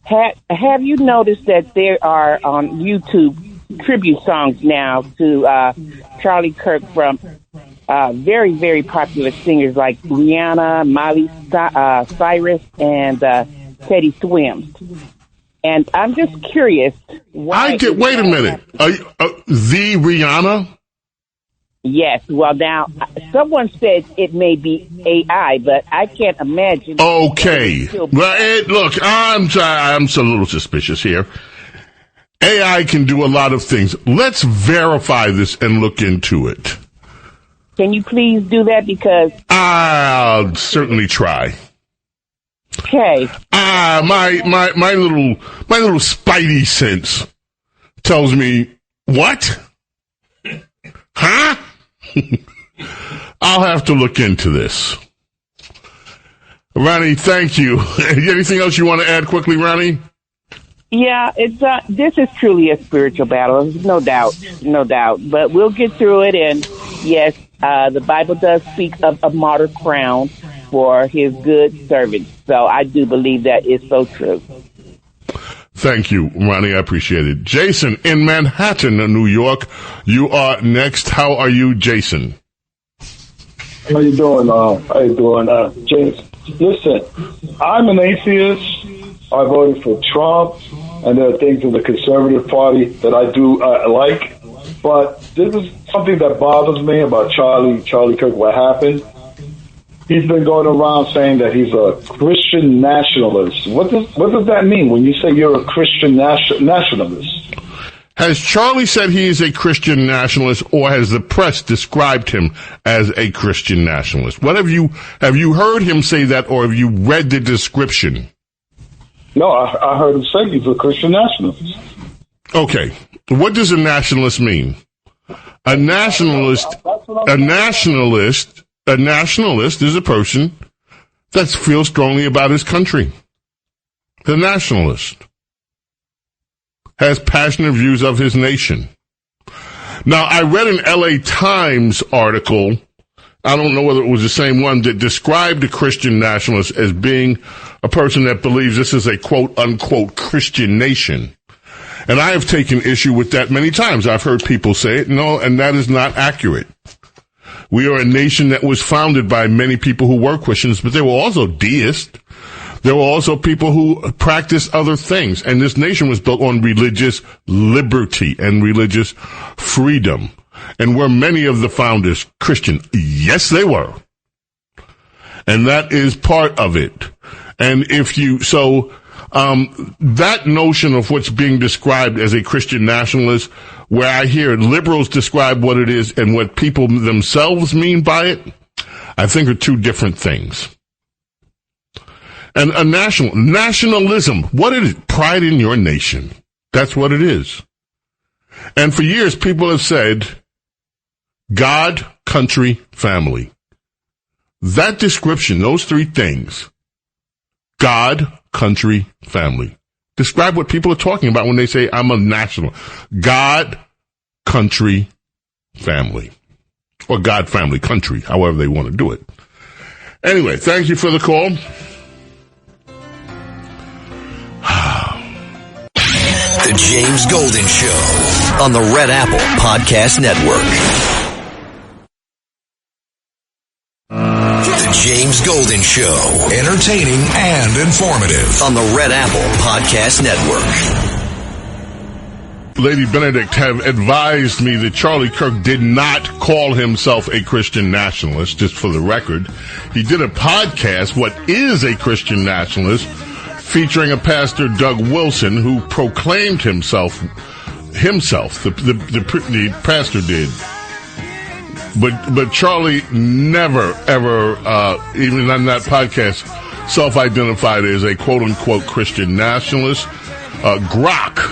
[SPEAKER 6] Have you noticed that there are on YouTube tribute songs now to Charlie Kirk from very, very popular singers like Rihanna, Miley Cyrus, and Teddy Swims? And I'm just curious. Wait
[SPEAKER 3] a minute. The Rihanna?
[SPEAKER 6] Yes. Well, now, someone said it may be AI, but I can't imagine.
[SPEAKER 3] Okay. Well, look, I'm a little suspicious here. AI can do a lot of things. Let's verify this and look into it.
[SPEAKER 6] Can you please do that? Because
[SPEAKER 3] I'll certainly try.
[SPEAKER 6] Okay.
[SPEAKER 3] My little spidey sense tells me what? Huh? I'll have to look into this. Ronnie, thank you. Anything else you want to add quickly, Ronnie?
[SPEAKER 6] Yeah, it's this is truly a spiritual battle, no doubt. But we'll get through it, and yes, the Bible does speak of a martyr crown for his good servants. So I do believe that is so true.
[SPEAKER 3] Thank you, Ronnie. I appreciate it. Jason in Manhattan, New York. You are next. How are you, Jason?
[SPEAKER 7] How you doing, James? Listen, I'm an atheist. I voted for Trump, and there are things in the conservative party that I do like. But this is something that bothers me about Charlie Kirk, what happened. He's been going around saying that he's a Christian nationalist. What does that mean when you say you're a Christian nationalist?
[SPEAKER 3] Has Charlie said he is a Christian nationalist, or has the press described him as a Christian nationalist? What have you heard him say that, or have you read the description?
[SPEAKER 7] No, I heard him say he's a Christian nationalist.
[SPEAKER 3] Okay. What does a nationalist mean? A nationalist is a person that feels strongly about his country. The nationalist has passionate views of his nation. Now, I read an LA Times article, I don't know whether it was the same one, that described a Christian nationalist as being a person that believes this is a quote-unquote Christian nation. And I have taken issue with that many times. I've heard people say it, no, and that is not accurate. We are a nation that was founded by many people who were Christians, but they were also deists. There were also people who practiced other things. And this nation was built on religious liberty and religious freedom. And were many of the founders Christian? Yes, they were. And that is part of it. And that notion of what's being described as a Christian nationalist, where I hear liberals describe what it is and what people themselves mean by it, I think are two different things. And a nationalism, what is it? Pride in your nation. That's what it is. And for years, people have said, God, country, family. That description, those three things, God, country, family, describe what people are talking about when they say, I'm a national. God, country, family. Or God, family, country, however they want to do it. Anyway, thank you for the call.
[SPEAKER 1] The James Golden Show on the Red Apple Podcast Network. The James Golden Show, entertaining and informative on the Red Apple Podcast Network.
[SPEAKER 3] Lady Benedict have advised me that Charlie Kirk did not call himself a Christian nationalist, just for the record. He did a podcast, What is a Christian Nationalist?, featuring a pastor, Doug Wilson, who proclaimed himself, the pastor did. But Charlie never, ever, even on that podcast, self-identified as a quote-unquote Christian nationalist. Grok.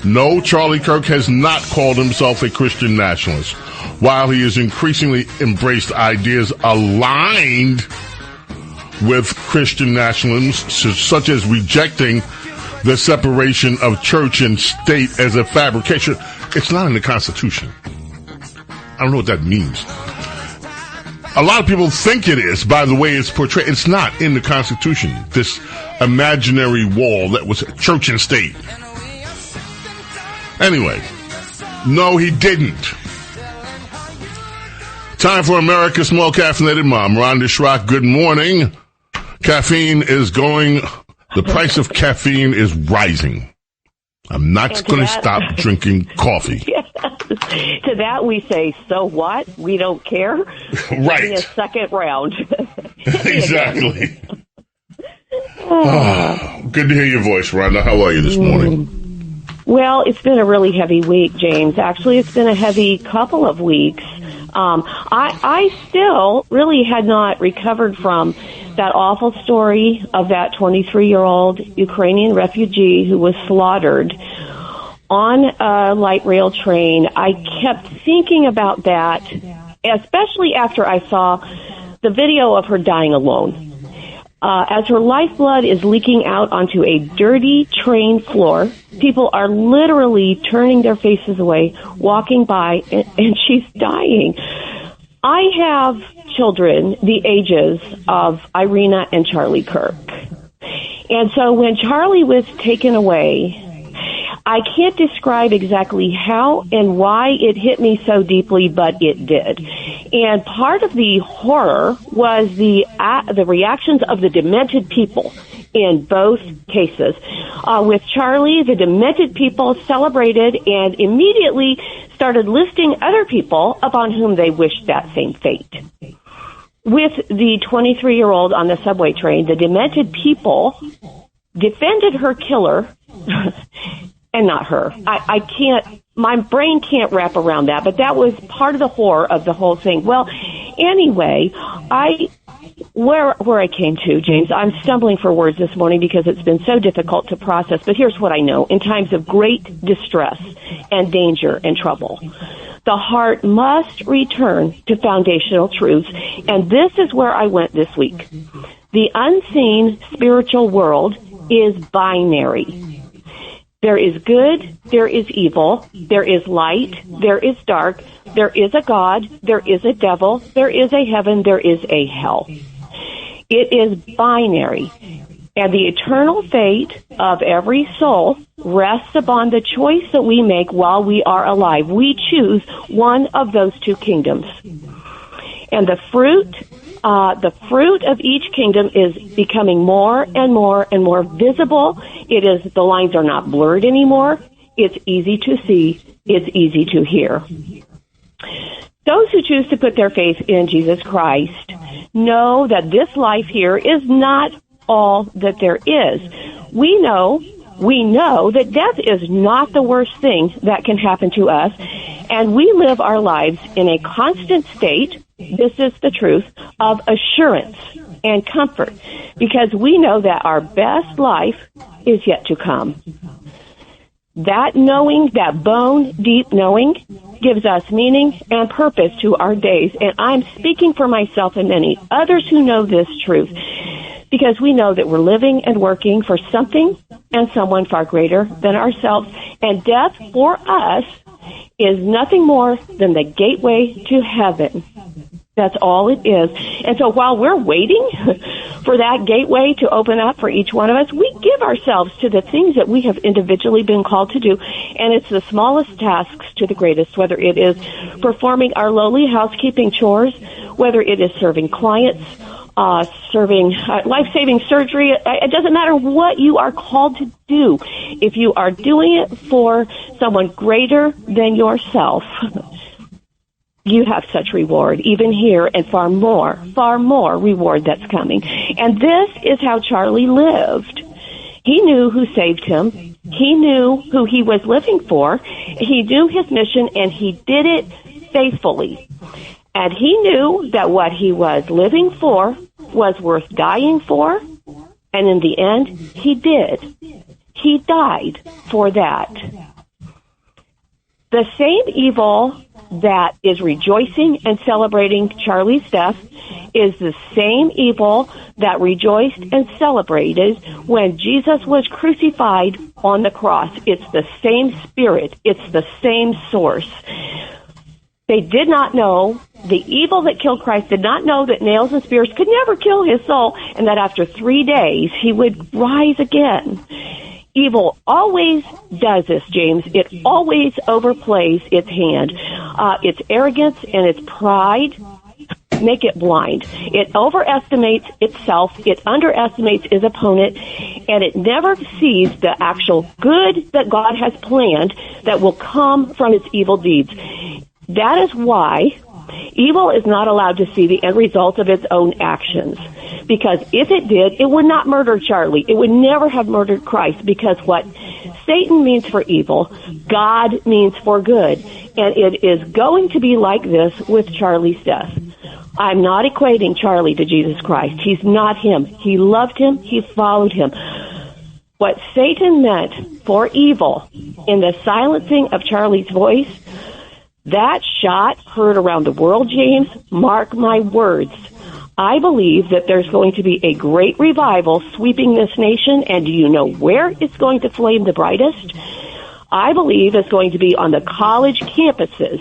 [SPEAKER 3] No, Charlie Kirk has not called himself a Christian nationalist. While he has increasingly embraced ideas aligned with Christian nationalism, such as rejecting the separation of church and state as a fabrication. It's not in the Constitution. I don't know what that means. A lot of people think it is by the way it's portrayed. It's not in the Constitution. This imaginary wall that was church and state. Anyway, no, he didn't. Time for America's Small Caffeinated Mom. Rhonda Schrock, good morning. Caffeine is going, the price of caffeine is rising. I'm not going to stop drinking coffee.
[SPEAKER 8] To that we say, so what? We don't care.
[SPEAKER 3] Right.
[SPEAKER 8] Give me a second round.
[SPEAKER 3] Exactly. Good to hear your voice, Rhonda. How are you this morning?
[SPEAKER 8] Well, it's been a really heavy week, James. Actually, it's been a heavy couple of weeks. I still really had not recovered from that awful story of that 23-year-old Ukrainian refugee who was slaughtered on a light rail train. I kept thinking about that, especially after I saw the video of her dying alone. As her lifeblood is leaking out onto a dirty train floor, people are literally turning their faces away, walking by, and she's dying. I have children the ages of Irina and Charlie Kirk. And so when Charlie was taken away, I can't describe exactly how and why it hit me so deeply, but it did. And part of the horror was the reactions of the demented people in both cases. With Charlie, the demented people celebrated and immediately started listing other people upon whom they wished that same fate. With the 23-year-old on the subway train, the demented people defended her killer and not her. I can't, my brain can't wrap around that, but that was part of the horror of the whole thing. Well, anyway, where I came to, James, I'm stumbling for words this morning because it's been so difficult to process, but here's what I know. In times of great distress and danger and trouble, the heart must return to foundational truths, and this is where I went this week. The unseen spiritual world is binary. There is good, there is evil, there is light, there is dark, there is a God, there is a devil, there is a heaven, there is a hell. It is binary, and the eternal fate of every soul rests upon the choice that we make while we are alive. We choose one of those two kingdoms. And the fruit of each kingdom is becoming more and more and more visible. It is, the lines are not blurred anymore. It's easy to see. It's easy to hear. Those who choose to put their faith in Jesus Christ know that this life here is not all that there is. We know that death is not the worst thing that can happen to us, and we live our lives in a constant state, this is the truth, of assurance and comfort, because we know that our best life is yet to come. That knowing, that bone-deep knowing, gives us meaning and purpose to our days, and I'm speaking for myself and many others who know this truth, because we know that we're living and working for something and someone far greater than ourselves, and death for us is nothing more than the gateway to heaven. That's all it is. And so while we're waiting for that gateway to open up for each one of us, we give ourselves to the things that we have individually been called to do. And it's the smallest tasks to the greatest, whether it is performing our lowly housekeeping chores, whether it is serving clients, serving life-saving surgery. It doesn't matter what you are called to do. If you are doing it for someone greater than yourself, you have such reward, even here, and far more reward that's coming. And this is how Charlie lived. He knew who saved him. He knew who he was living for. He knew his mission, and he did it faithfully. And he knew that what he was living for was worth dying for, and in the end, he did. He died for that. The same evil that is rejoicing and celebrating Charlie's death is the same evil that rejoiced and celebrated when Jesus was crucified on the cross. It's the same Spirit. It's the same source. They did not know, the evil that killed Christ did not know that nails and spears could never kill his soul, and that after 3 days he would rise again. Evil always does this, James. It always overplays its hand. Its arrogance and its pride make it blind. It overestimates itself, it underestimates its opponent, and it never sees the actual good that God has planned that will come from its evil deeds. That is why evil is not allowed to see the end result of its own actions. Because if it did, it would not murder Charlie. It would never have murdered Christ, because what Satan means for evil, God means for good. And it is going to be like this with Charlie's death. I'm not equating Charlie to Jesus Christ. He's not him. He loved him. He followed him. What Satan meant for evil in the silencing of Charlie's voice, that shot heard around the world, James. Mark my words. I believe that there's going to be a great revival sweeping this nation, and do you know where it's going to flame the brightest? I believe it's going to be on the college campuses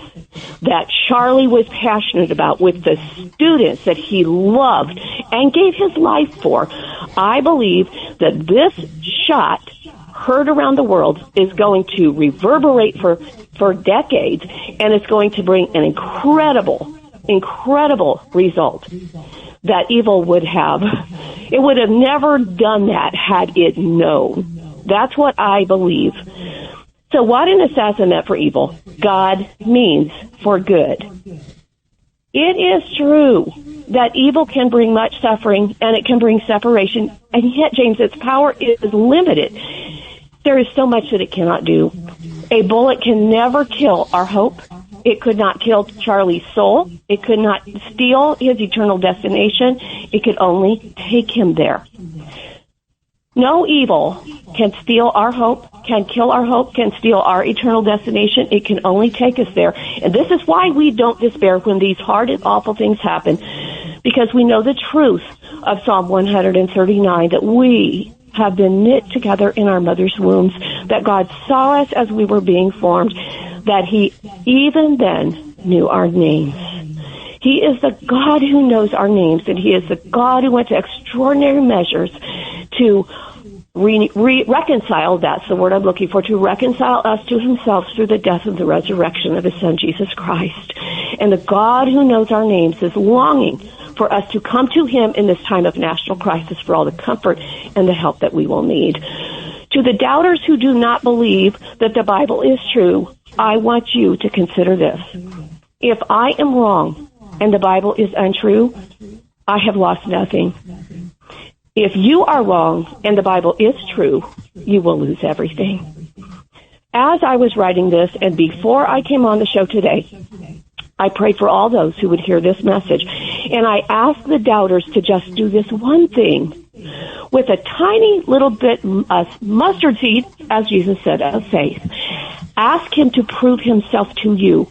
[SPEAKER 8] that Charlie was passionate about, with the students that he loved and gave his life for. I believe that this shot heard around the world is going to reverberate for decades, and it's going to bring an incredible result that evil would have. It would have never done that had it known. That's what I believe. So what an assassin meant for evil, God means for good. It is true that evil can bring much suffering and it can bring separation, and yet, James, its power is limited. There is so much that it cannot do. A bullet can never kill our hope. It could not kill Charlie's soul. It could not steal his eternal destination. It could only take him there. No evil can steal our hope, can kill our hope, can steal our eternal destination. It can only take us there. And this is why we don't despair when these hard and awful things happen, because we know the truth of Psalm 139, that we have been knit together in our mother's wombs, that God saw us as we were being formed, that he even then knew our names. He is the God who knows our names, and he is the God who went to extraordinary measures to reconcile, that's the word I'm looking for, to reconcile us to himself through the death and the resurrection of his son, Jesus Christ. And the God who knows our names is longing for us to come to him in this time of national crisis for all the comfort and the help that we will need. To the doubters who do not believe that the Bible is true, I want you to consider this. If I am wrong and the Bible is untrue, I have lost nothing. If you are wrong and the Bible is true, you will lose everything. As I was writing this, and before I came on the show today, I prayed for all those who would hear this message. And I asked the doubters to just do this one thing with a tiny little bit of mustard seed, as Jesus said, of faith. Ask him to prove himself to you.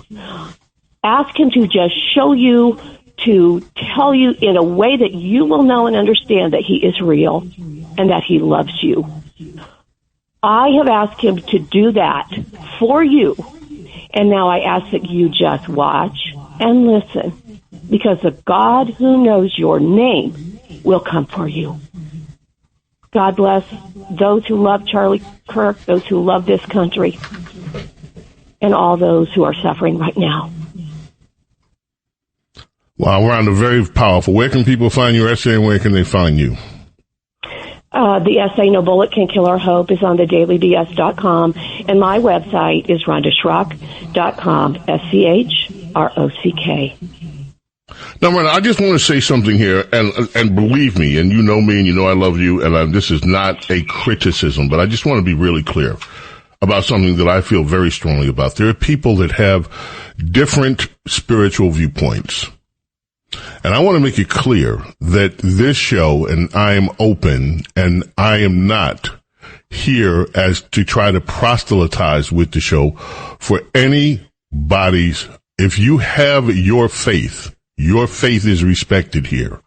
[SPEAKER 8] Ask him to just show you, to tell you in a way that you will know and understand that he is real and that he loves you. I have asked him to do that for you. And now I ask that you just watch and listen, because the God who knows your name will come for you. God bless those who love Charlie Kirk, those who love this country, and all those who are suffering right now.
[SPEAKER 3] Wow, Rhonda, very powerful. Where can people find your essay, and where can they find you?
[SPEAKER 8] The essay, No Bullet Can Kill Our Hope, is on thedailybs.com, and my website is rhondaschrock.com, SCHROCK.
[SPEAKER 3] Now, Rhonda, I just want to say something here, and believe me, and you know me, and you know I love you, and this is not a criticism, but I just want to be really clear about something that I feel very strongly about. There are people that have different spiritual viewpoints. And I want to make it clear that this show, and I am open, and I am not here as to try to proselytize with the show for anybody's. If you have your faith is respected here.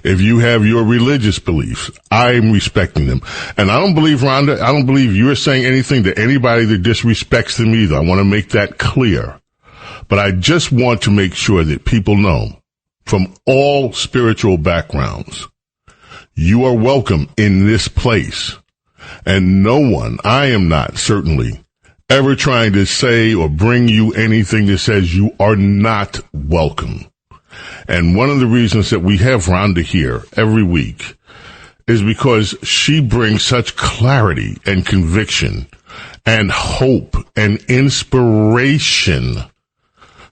[SPEAKER 3] If you have your religious beliefs, I'm respecting them. And I don't believe, Rhonda, I don't believe you're saying anything to anybody that disrespects them either. I want to make that clear. But I just want to make sure that people know from all spiritual backgrounds, you are welcome in this place. And no one, I am not certainly, ever trying to say or bring you anything that says you are not welcome. And one of the reasons that we have Rhonda here every week is because she brings such clarity and conviction and hope and inspiration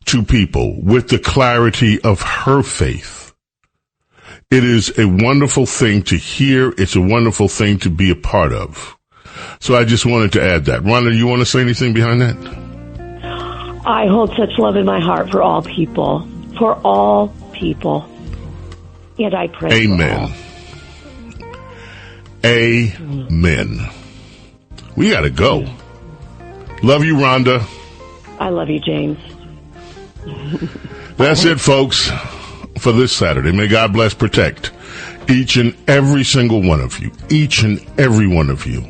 [SPEAKER 3] to people with the clarity of her faith. It is a wonderful thing to hear. It's a wonderful thing to be a part of. So I just wanted to add that. Rhonda, you want to say anything behind that?
[SPEAKER 8] I hold such love in my heart for all people. For all people. And I pray
[SPEAKER 3] Amen.
[SPEAKER 8] for all.
[SPEAKER 3] Amen. We got to go. Love you, Rhonda.
[SPEAKER 8] I love you, James.
[SPEAKER 3] That's it, folks, for this Saturday. May God bless, protect each and every single one of you. Each and every one of you.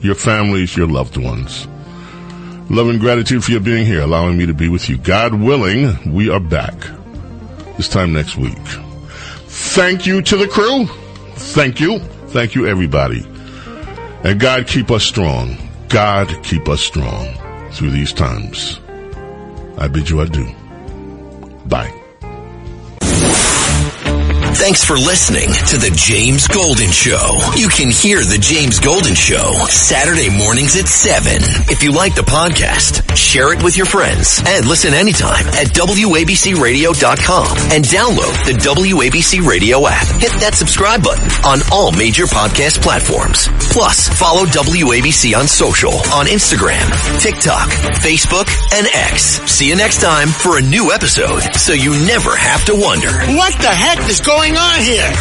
[SPEAKER 3] Your families, your loved ones. Love and gratitude for your being here, allowing me to be with you. God willing, we are back this time next week. Thank you to the crew. Thank you. Thank you, everybody. And God keep us strong. God keep us strong through these times. I bid you adieu. Bye.
[SPEAKER 1] Thanks for listening to The James Golden Show. You can hear The James Golden Show Saturday mornings at 7. If you like the podcast, share it with your friends and listen anytime at WABCRadio.com and download the WABC Radio app. Hit that subscribe button on all major podcast platforms. Plus, follow WABC on social on Instagram, TikTok, Facebook, and X. See you next time for a new episode so you never have to wonder.
[SPEAKER 15] What the heck is going on here?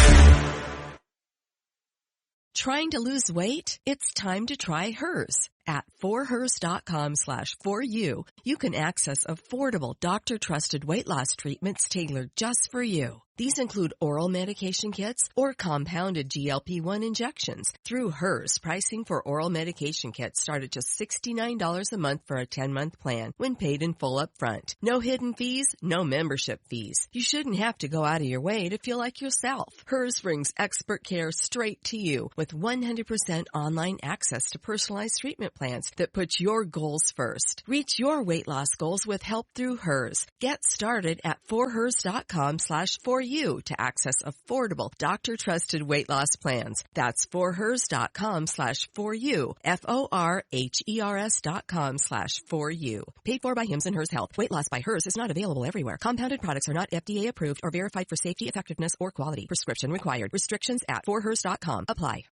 [SPEAKER 9] Trying to lose weight? It's time to try Hers. At forhers.com/4u, you can access affordable, doctor-trusted weight loss treatments tailored just for you. These include oral medication kits or compounded GLP-1 injections. Through Hers, pricing for oral medication kits start at just $69 a month for a 10-month plan when paid in full up front. No hidden fees, no membership fees. You shouldn't have to go out of your way to feel like yourself. Hers brings expert care straight to you with 100% online access to personalized treatment plans that put your goals first. Reach your weight loss goals with help through Hers. Get started at forhers.com/4u to access affordable, doctor-trusted weight loss plans. That's forhers.com/4u, forhers.com/4u. Paid for by Hims and Hers Health. Weight loss by Hers is not available everywhere. Compounded products are not FDA approved or verified for safety, effectiveness, or quality. Prescription required. Restrictions at forhers.com apply.